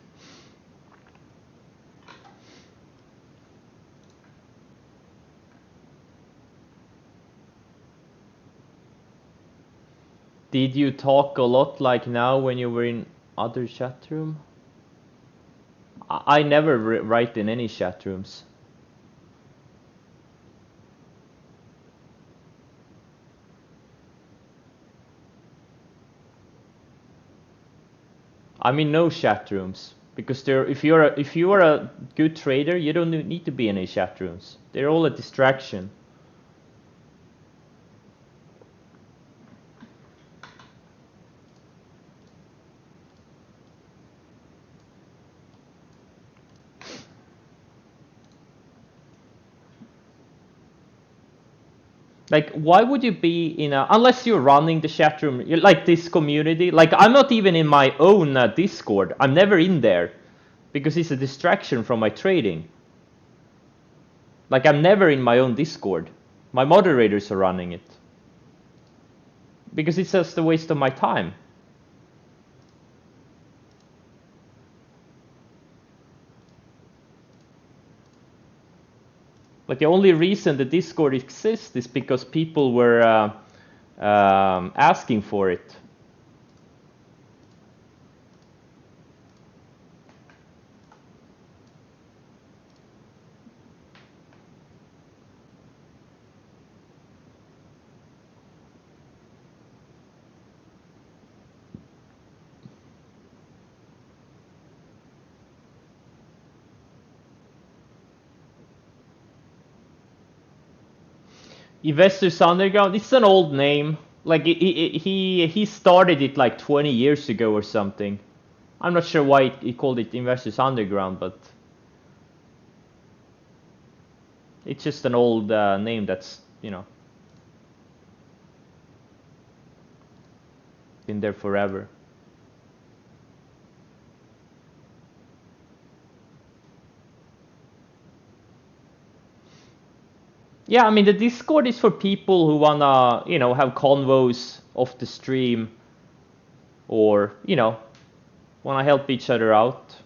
Did you talk a lot like now when you were in other chat room? I never write in any chat rooms. I'm in no chat rooms because if you are a good trader, you don't need to be in any chat rooms. They're all a distraction. Like, why would you be in a, unless you're running the chat room, like this community, like I'm not even in my own Discord. I'm never in there because it's a distraction from my trading. Like I'm never in my own Discord. My moderators are running it. Because it's just a waste of my time. Like the only reason the Discord exists is because people were asking for it. Investors Underground, it's an old name. Like he started it like 20 years ago or something. I'm not sure why he called it Investors Underground, but it's just an old name that's, you know, been there forever. Yeah, I mean the Discord is for people who wanna, you know, have convos off the stream, or, you know, wanna help each other out.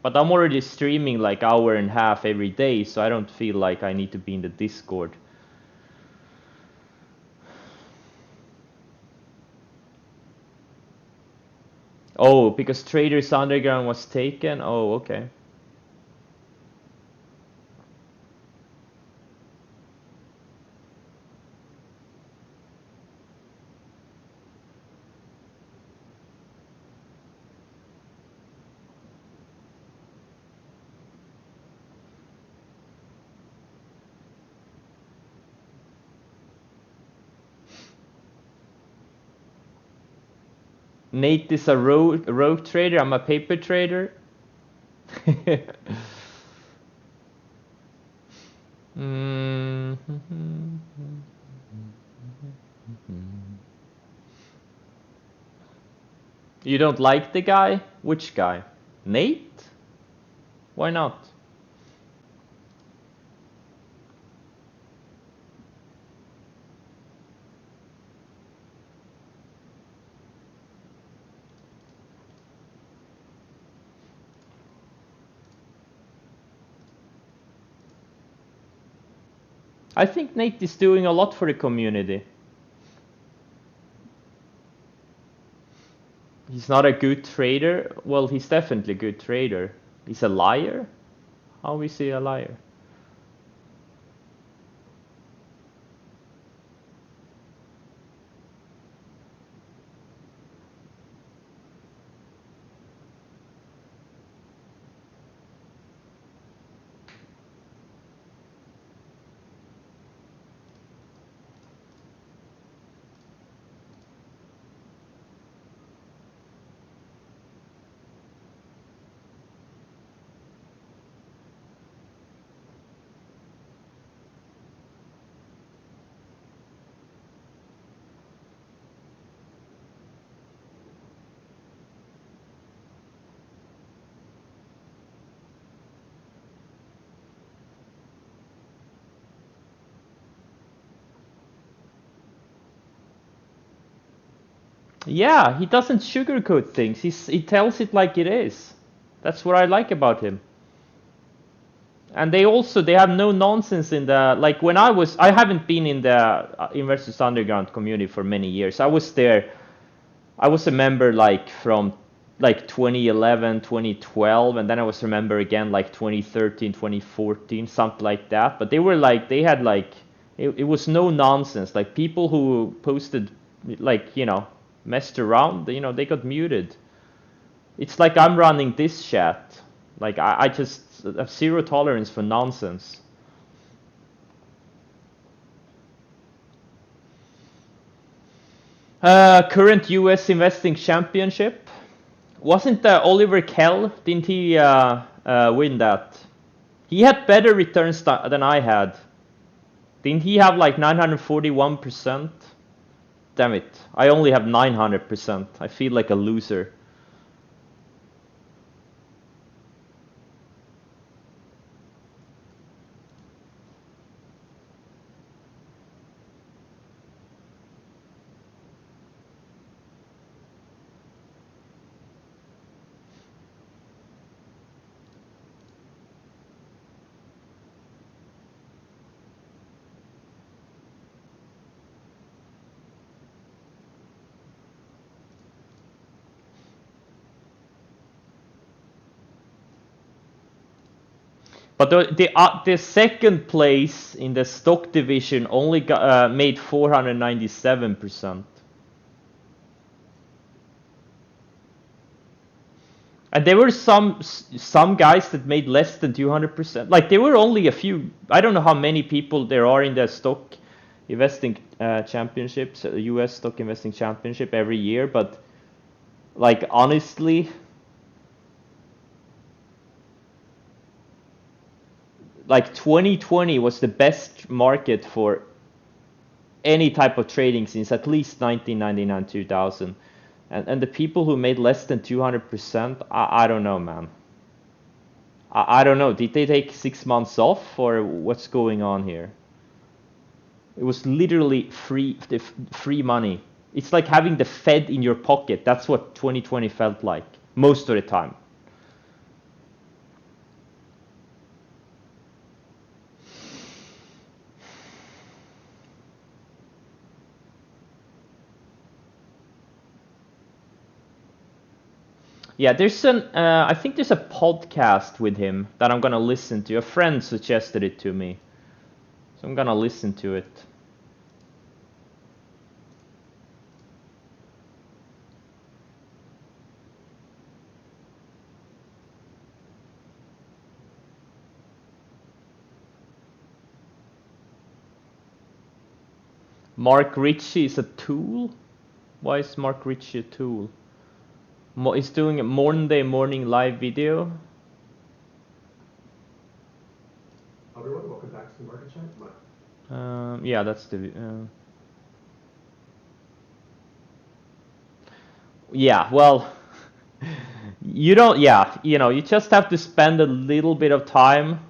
But I'm already streaming like hour and a half every day, so I don't feel like I need to be in the Discord. Oh, because Traders Underground was taken? Oh, okay. Nate is a rogue trader, I'm a paper trader. You don't like the guy? Which guy? Nate? Why not? I think Nate is doing a lot for the community. He's not a good trader. Well, he's definitely a good trader. He's a liar? How is he a liar? Yeah, he doesn't sugarcoat things. He tells it like it is. That's what I like about him. And they have no nonsense in the, like when I haven't been in the Investors Underground community for many years. I was there, I was a member like from like 2011, 2012, and then I was a member again like 2013, 2014, something like that. But they were like, they had like, it was no nonsense. Like people who posted, like, messed around, they got muted. It's like I'm running this chat. Like I just have zero tolerance for nonsense. Current U.S. investing championship. Wasn't Oliver Kell? Didn't he win that? He had better returns than I had. Didn't he have like 941%? Damn it. I only have 900%. I feel like a loser. But the second place in the stock division only made 497%. And there were some guys that made less than 200%. Like there were only a few. I don't know how many people there are in the stock investing championships, U.S. stock investing championship every year. But like honestly, like 2020 was the best market for any type of trading since at least 1999, 2000. And the people who made less than 200%, I don't know, man. I don't know. Did they take 6 months off or what's going on here? It was literally free money. It's like having the Fed in your pocket. That's what 2020 felt like most of the time. Yeah, I think there's a podcast with him that I'm gonna listen to. A friend suggested it to me, so I'm gonna listen to it. Mark Ritchie is a tool? Why is Mark Ritchie a tool? He's doing a Monday morning live video. Everyone, welcome back to the Market Chat. Yeah, that's the. Yeah, well, you don't. Yeah, you just have to spend a little bit of time.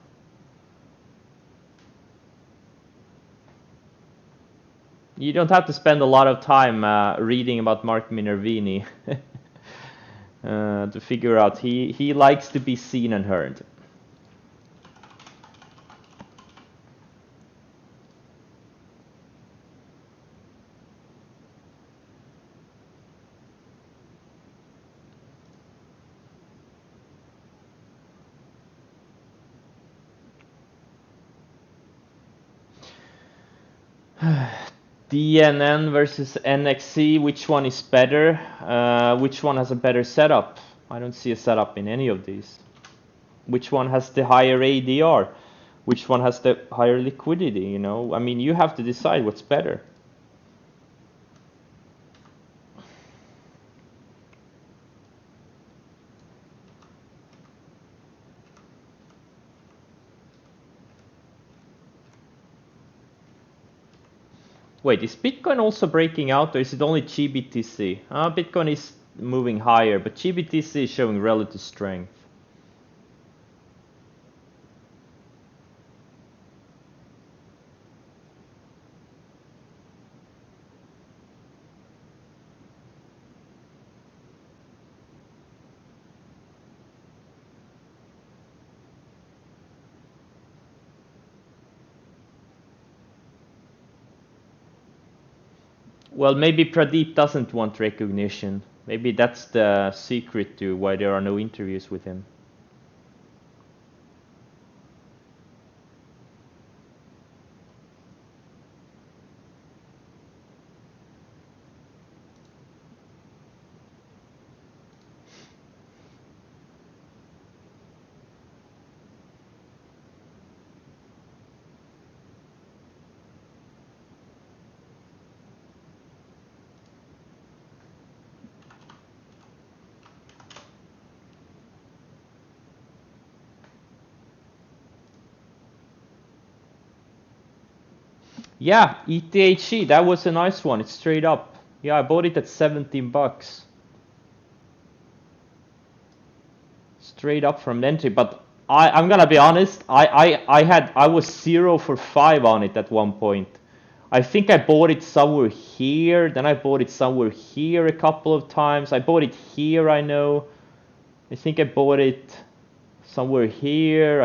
You don't have to spend a lot of time reading about Mark Minervini to figure out he likes to be seen and heard. DNN versus NXC, which one is better? Which one has a better setup? I don't see a setup in any of these. Which one has the higher ADR? Which one has the higher liquidity, you know? I mean, you have to decide what's better. Wait, is Bitcoin also breaking out, or is it only GBTC? Bitcoin is moving higher, but GBTC is showing relative strength. Well, maybe Pradeep doesn't want recognition. Maybe that's the secret to why there are no interviews with him. Yeah, ETHC, that was a nice one. It's straight up. Yeah, I bought it at 17 bucks. Straight up from entry, but I'm gonna be honest, I was 0 for 5 on it at one point. I think I bought it somewhere here, then I bought it somewhere here a couple of times. I bought it here, I know. I think I bought it somewhere here.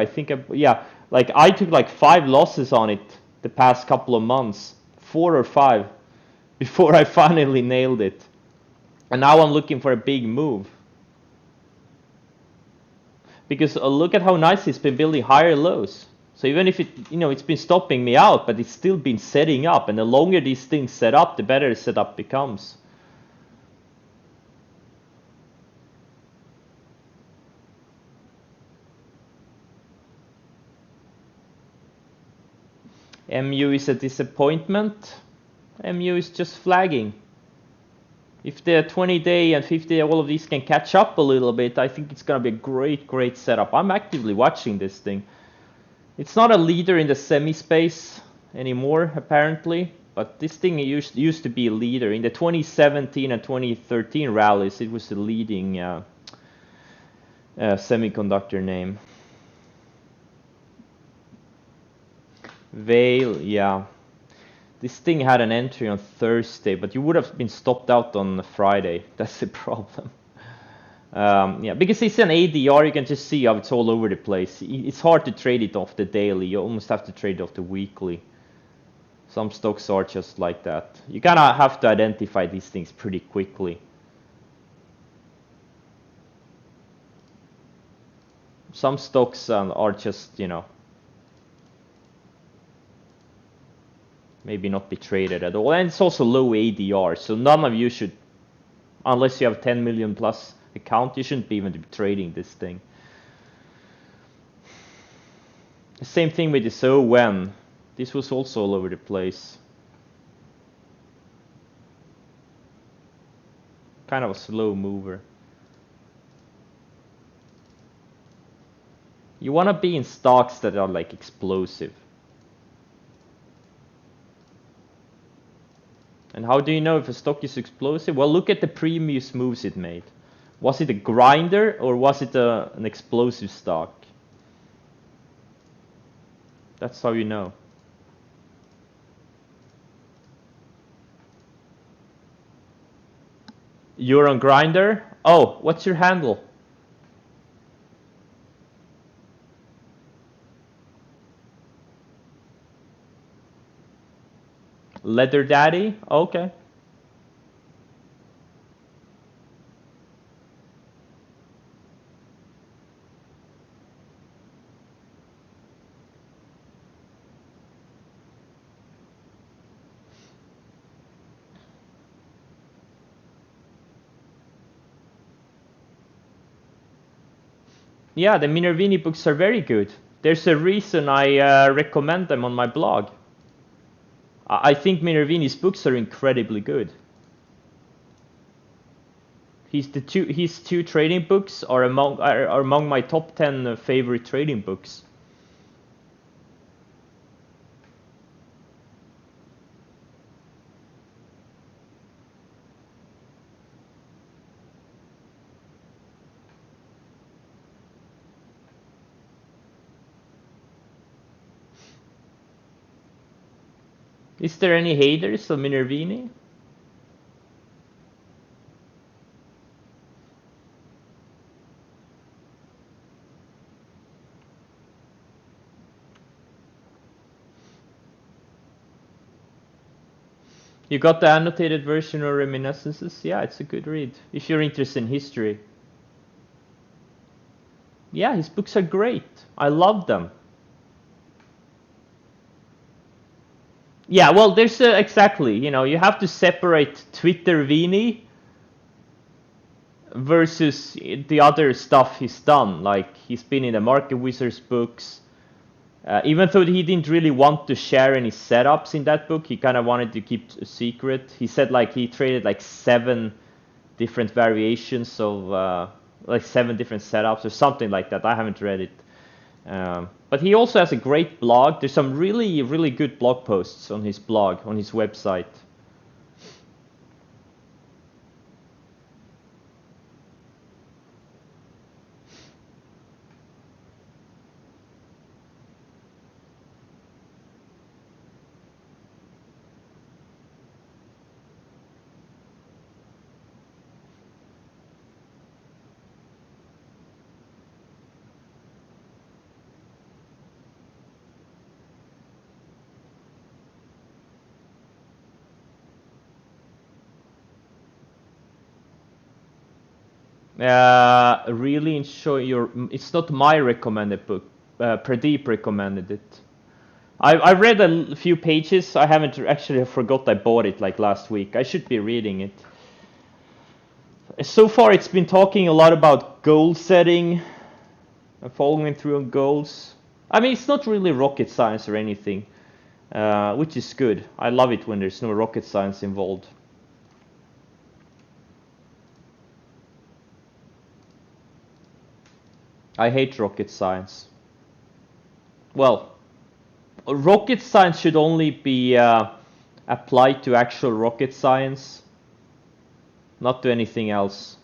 Yeah, like I took like 5 losses on it the past couple of months, 4 or 5, before I finally nailed it. And now I'm looking for a big move. Because look at how nice it's been building higher lows. So even if it, it's been stopping me out, but it's still been setting up. And the longer these things set up, the better the setup becomes. MU is a disappointment. MU is just flagging. If the 20-day and 50-day, all of these can catch up a little bit, I think it's going to be a great, great setup. I'm actively watching this thing. It's not a leader in the semi space anymore, apparently, but this thing used to be a leader. In the 2017 and 2013 rallies, it was the leading semiconductor name. Veil, yeah. This thing had an entry on Thursday, but you would have been stopped out on Friday. That's the problem. Yeah, because it's an ADR, you can just see how it's all over the place. It's hard to trade it off the daily. You almost have to trade it off the weekly. Some stocks are just like that. You kind of have to identify these things pretty quickly. Some stocks are just, maybe not be traded at all. And it's also low ADR, so none of you should, unless you have 10 million plus account, you shouldn't be even be trading this thing. The same thing with the SOWEN. This was also all over the place. Kind of a slow mover. You want to be in stocks that are like explosive. And how do you know if a stock is explosive? Well, look at the previous moves it made. Was it a grinder or was it an explosive stock? That's how you know. You're on grinder? Oh, what's your handle? Leather Daddy? Okay. Yeah, the Minervini books are very good. There's a reason I recommend them on my blog. I think Minervini's books are incredibly good. His two trading books are among my top 10 favorite trading books. Is there any haters of Minervini? You got the annotated version of Reminiscences? Yeah, it's a good read if you're interested in history. Yeah, his books are great. I love them. Yeah, well, there's exactly, you have to separate Twitter Vini versus the other stuff he's done. Like, he's been in the Market Wizards books. Even though he didn't really want to share any setups in that book, he kind of wanted to keep a secret. He said like he traded like 7 different variations of like 7 different setups or something like that. I haven't read it. But he also has a great blog. There's some really, really good blog posts on his blog, on his website. Really enjoy your. It's not my recommended book. Pradeep recommended it. I read a few pages. I haven't actually forgot I bought it like last week. I should be reading it. So far, it's been talking a lot about goal setting, following through on goals. I mean, it's not really rocket science or anything, which is good. I love it when there's no rocket science involved. I hate rocket science. Well, rocket science should only be applied to actual rocket science, not to anything else.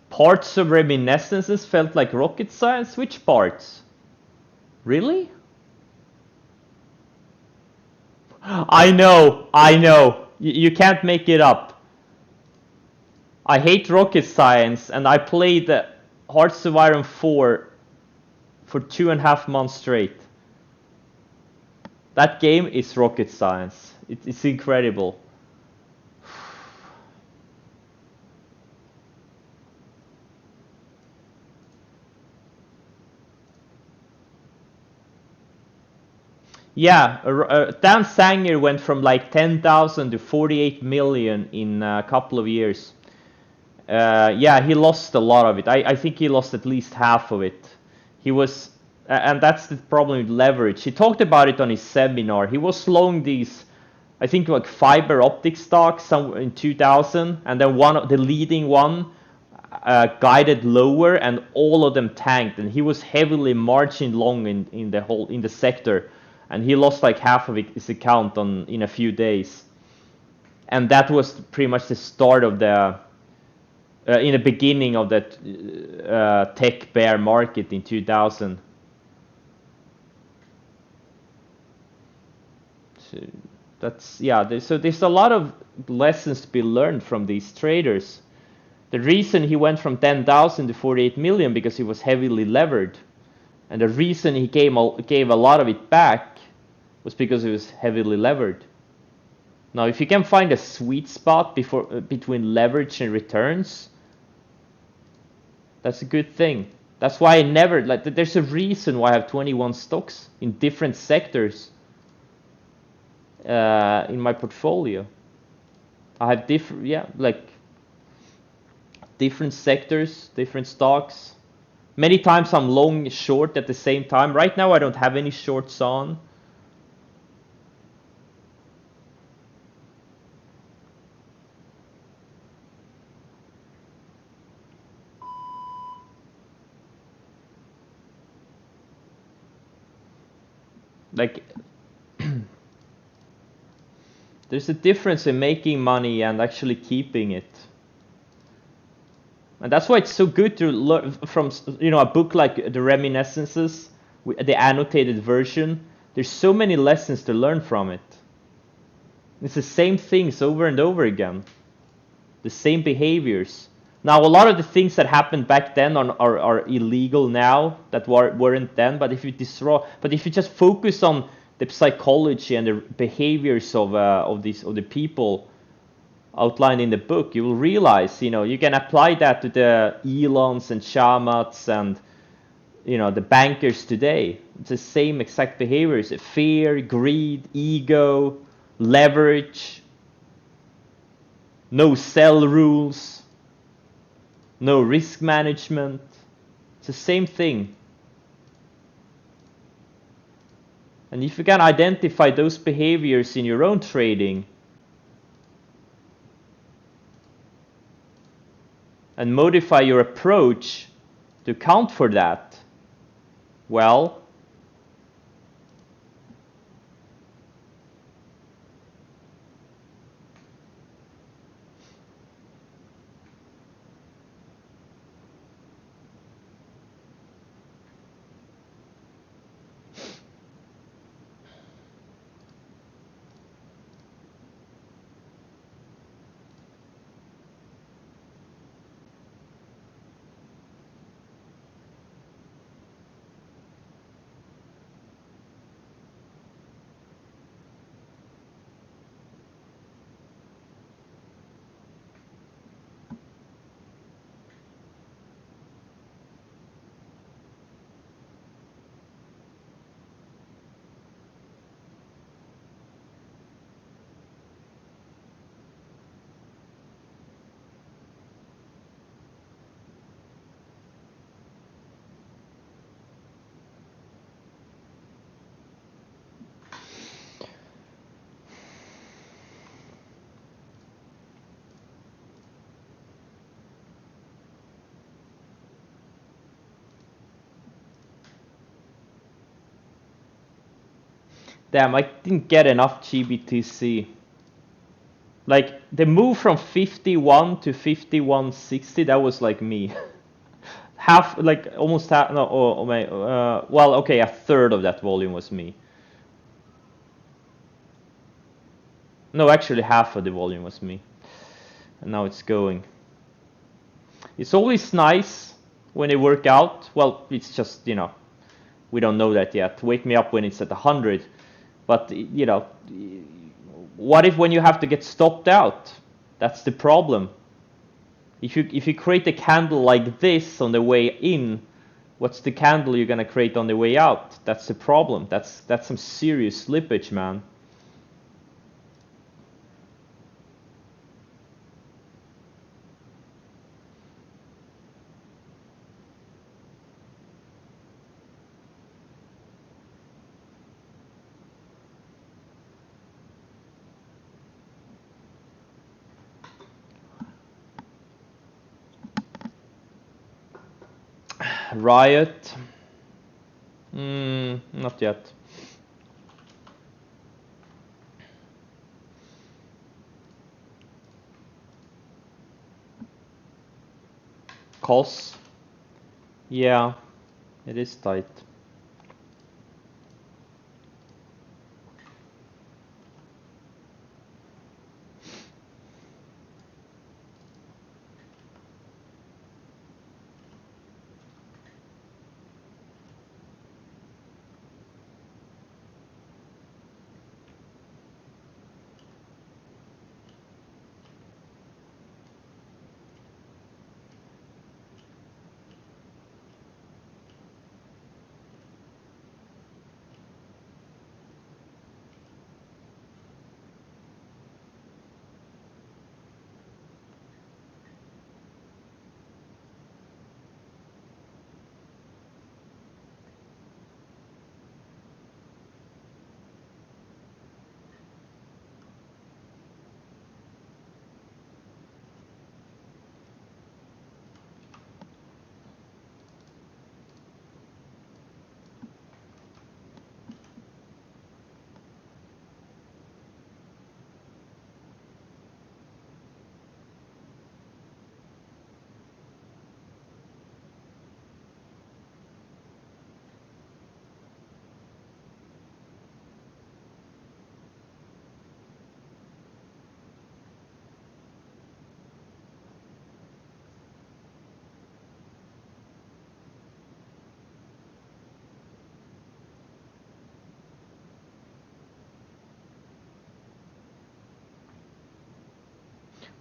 Parts of Reminiscences felt like rocket science? Which parts? Really? I know. You can't make it up. I hate rocket science, and I played Hearts of Iron 4 for 2.5 months straight. That game is rocket science. It's incredible. Yeah, Dan Sanger went from like 10,000 to 48 million in a couple of years. Yeah, he lost a lot of it. I think he lost at least half of it. He was, and that's the problem with leverage. He talked about it on his seminar. He was long these, I think like fiber optic stocks in 2000, and then the leading one guided lower, and all of them tanked. And he was heavily margin long in the sector, and he lost like half of his account in a few days. And that was pretty much the start of the in the beginning of that tech bear market in 2000. So so there's a lot of lessons to be learned from these traders. The reason he went from 10,000 to 48 million because he was heavily levered, and the reason he gave a lot of it back was because he was heavily levered. Now, if you can find a sweet spot between leverage and returns, that's a good thing. That's why I never, like, there's a reason why I have 21 stocks in different sectors in my portfolio. I have different sectors, different stocks. Many times I'm long, short at the same time. Right now I don't have any shorts on. Like, there's a difference in making money and actually keeping it. And that's why it's so good to learn from, a book like The Reminiscences, the annotated version. There's so many lessons to learn from it. It's the same things over and over again. The same behaviors. Now, a lot of the things that happened back then are illegal now that weren't then. But if you just focus on the psychology and the behaviors of the people outlined in the book, you will realize, you can apply that to the Elons and Shamats and, the bankers today. It's the same exact behaviors: fear, greed, ego, leverage, no sell rules, no risk management. It's the same thing. And if you can identify those behaviors in your own trading and modify your approach to account for that, well, damn, I didn't get enough GBTC. Like, the move from 51 to 5160, that was like me. Half, like, almost half, no, well, okay, a third of that volume was me. No, actually half of the volume was me. And now it's going. It's always nice when they work out. Well, it's just, we don't know that yet. Wake me up when it's at 100. But, what if when you have to get stopped out? That's the problem. If you create a candle like this on the way in, what's the candle you're gonna create on the way out? That's the problem. That's some serious slippage, man. Riot. Not yet. Cos. Yeah, it is tight.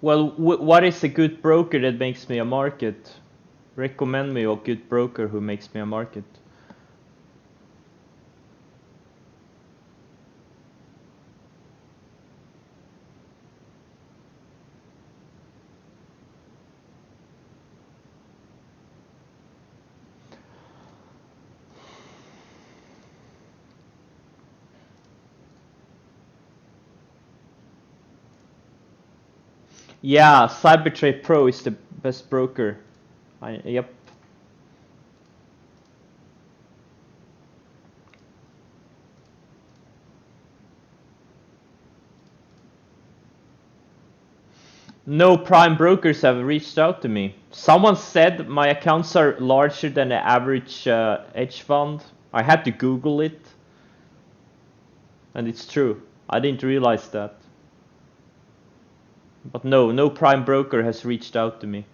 Well, what is a good broker that makes me a market? Recommend me a good broker who makes me a market. Yeah, CyberTrade Pro is the best broker. Yep. No prime brokers have reached out to me. Someone said my accounts are larger than the average hedge fund. I had to Google it. And it's true. I didn't realize that. But no prime broker has reached out to me.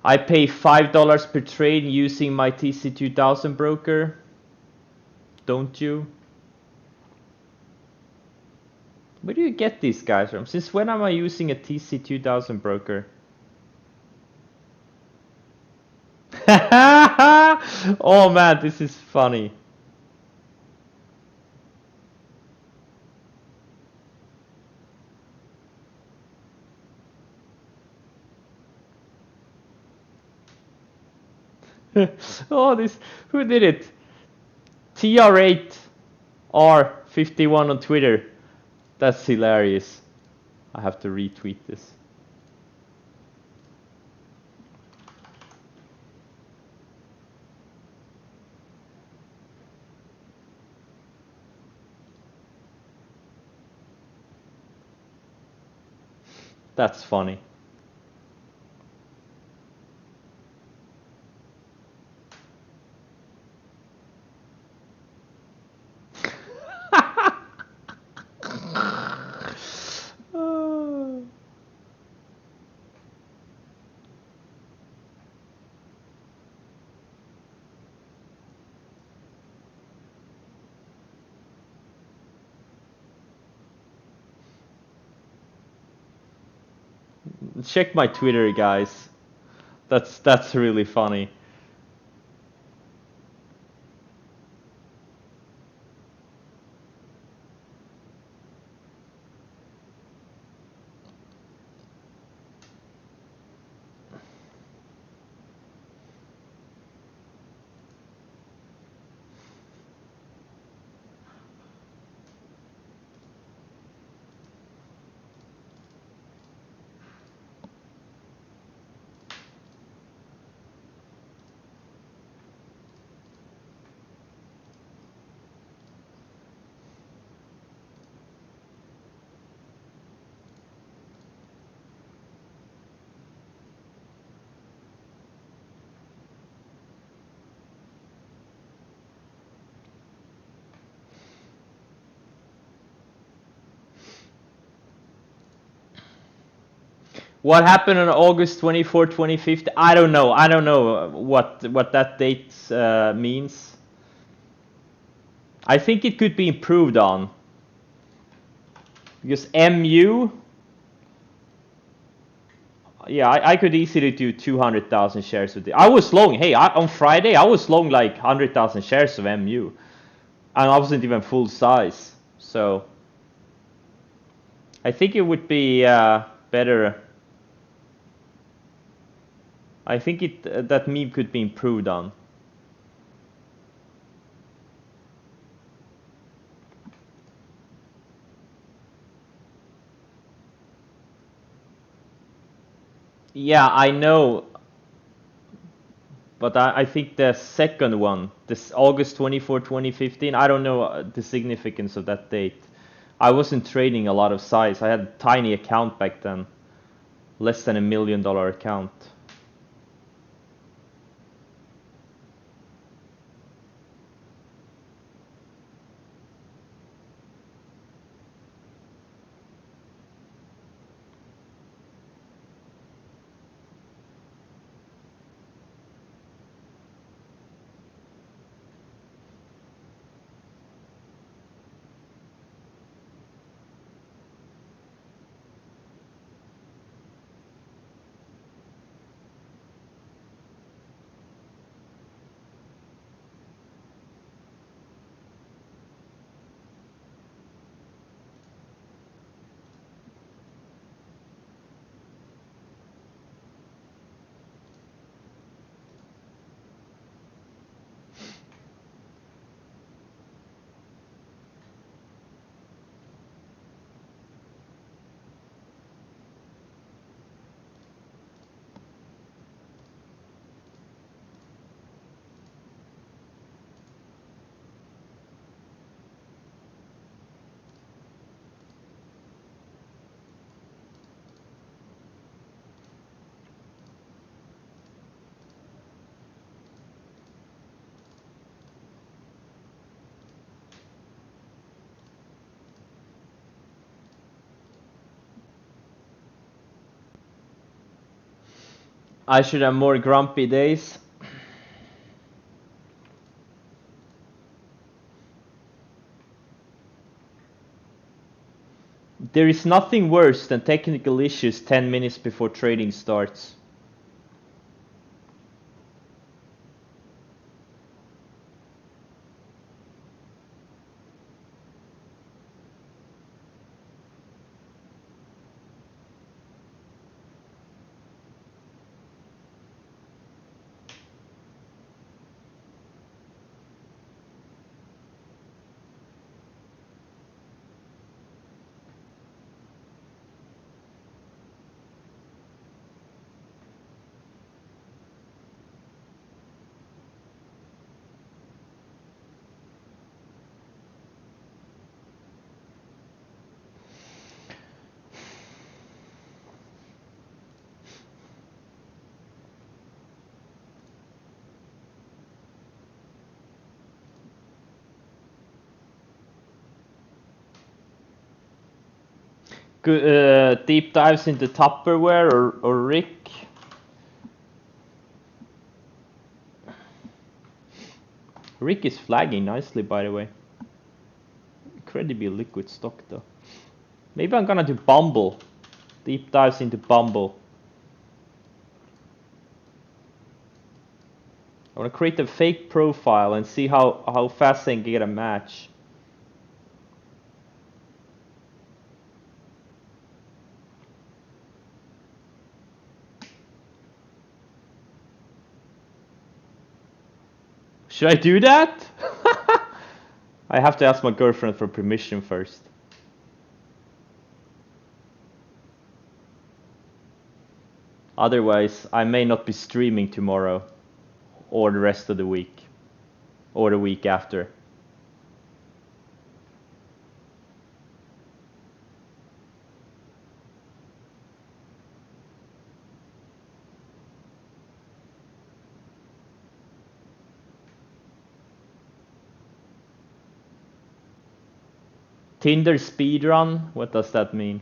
I pay $5 per trade using my TC2000 broker. Don't you? Where do you get these guys from? Since when am I using a TC2000 broker? Oh man, this is funny. Oh, this, who did it? TR8R51 on Twitter. That's hilarious. I have to retweet this. That's funny. Check my Twitter, guys. That's really funny. What happened on August 24, 2015? I don't know. I don't know what that date means. I think it could be improved on. Because MU, yeah, I could easily do 200,000 shares with it. I was long. Hey, on Friday I was long like 100,000 shares of MU, and I wasn't even full size. So I think it would be better. I think that meme could be improved on. Yeah, I know, but I think the second one, this August 24, 2015, I don't know the significance of that date. I wasn't trading a lot of size. I had a tiny account back then, less than $1 million account. I should have more grumpy days. There is nothing worse than technical issues 10 minutes before trading starts. Deep dives into Tupperware or Rick. Rick is flagging nicely, by the way. Incredibly liquid stock, though. Maybe I'm gonna do Bumble. Deep dives into Bumble. I wanna create a fake profile and see how fast I can get a match. Should I do that? I have to ask my girlfriend for permission first. Otherwise, I may not be streaming tomorrow, or the rest of the week, or the week after. Tinder speedrun? What does that mean?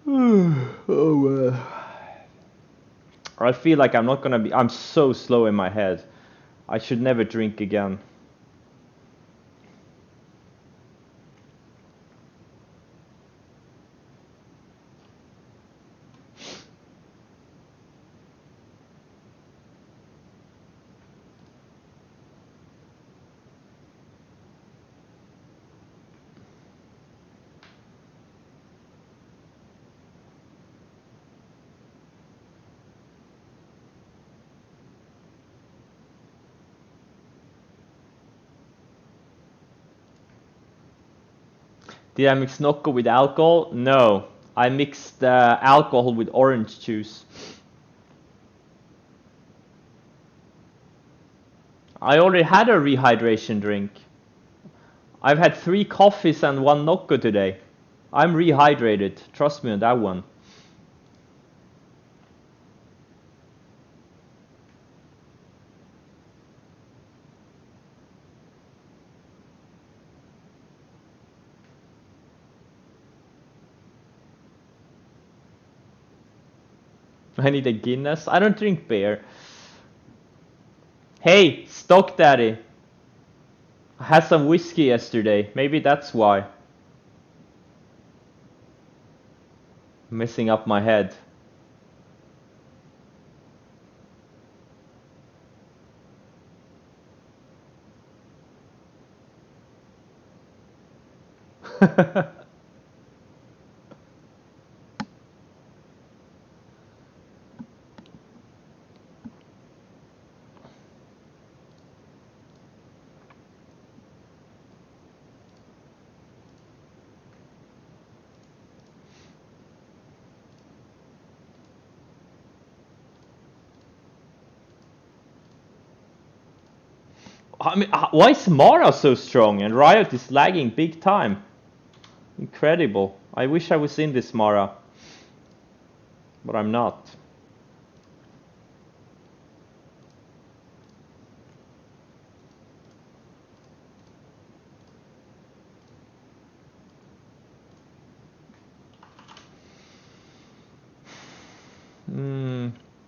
Oh, I feel like I'm not gonna be. I'm so slow in my head. I should never drink again. Did I mix Nocco with alcohol? No. I mixed alcohol with orange juice. I already had a rehydration drink. I've had 3 coffees and 1 Nocco today. I'm rehydrated. Trust me on that one. I need a Guinness. I don't drink beer. Hey, Stock Daddy. I had some whiskey yesterday. Maybe that's why. Messing up my head. I mean, why is Mara so strong and Riot is lagging big time? Incredible. I wish I was in this Mara, but I'm not.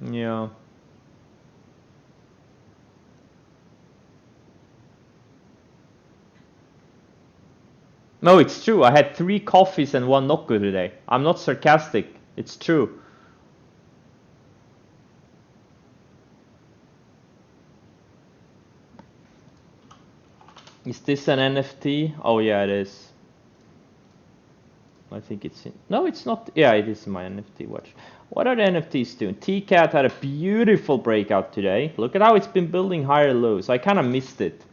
Yeah. No, it's true. I had 3 coffees and 1 Nocco today. I'm not sarcastic. It's true. Is this an NFT? Oh yeah, it is. I think it's in. No, it's not. Yeah, it is in my NFT watch. What are the NFTs doing? T-Cat had a beautiful breakout today. Look at how it's been building higher lows. I kind of missed it.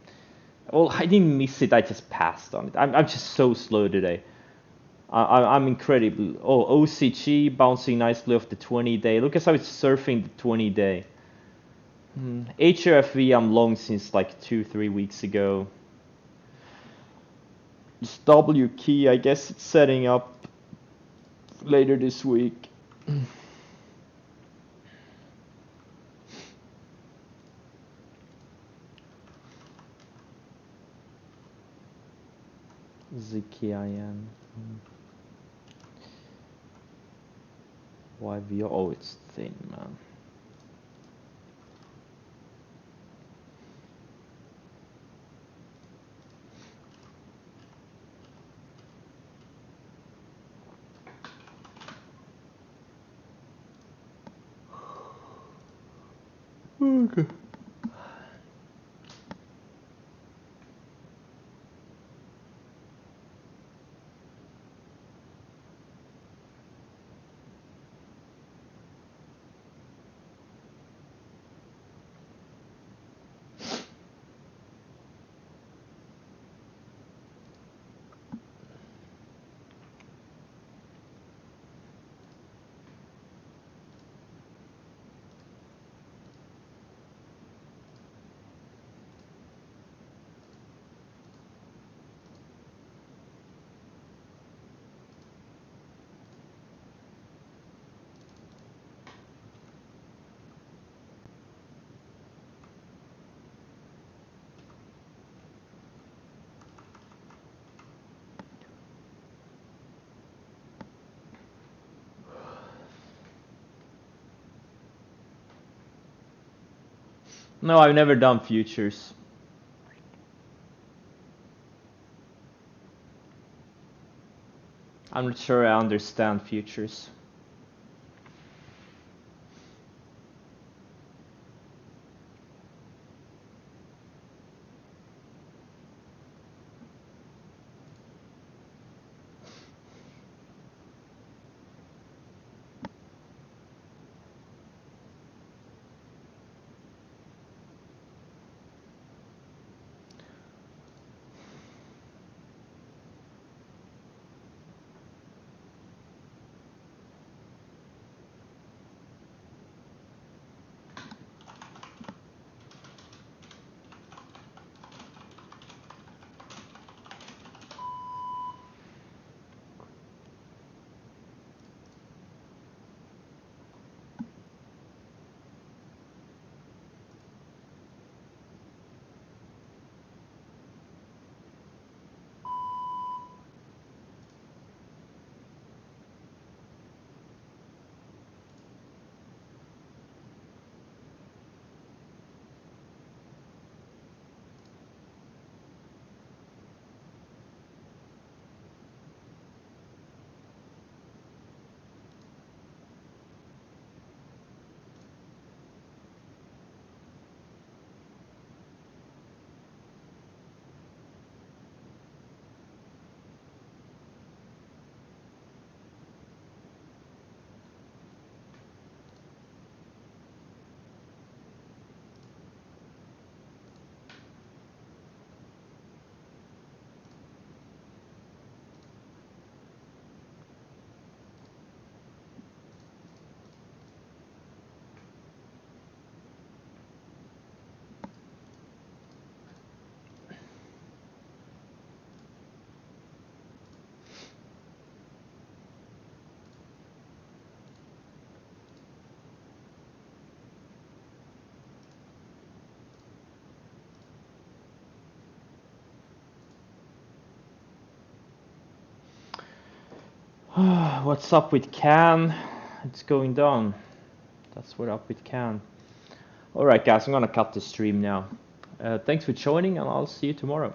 Well, I didn't miss it. I just passed on it. I'm just so slow today. I'm incredible. Oh, OCG bouncing nicely off the 20-day. Look at how it's surfing the 20-day. HRFV I'm long since like 2-3 weeks ago. It's W key. I guess it's setting up later this week. ZKIN. YVO. Oh, it's thin, man. Okay. No, I've never done futures. I'm not sure I understand futures. What's up with CAN? It's going down. That's what up with CAN. Alright guys, I'm gonna cut the stream now. Thanks for joining and I'll see you tomorrow.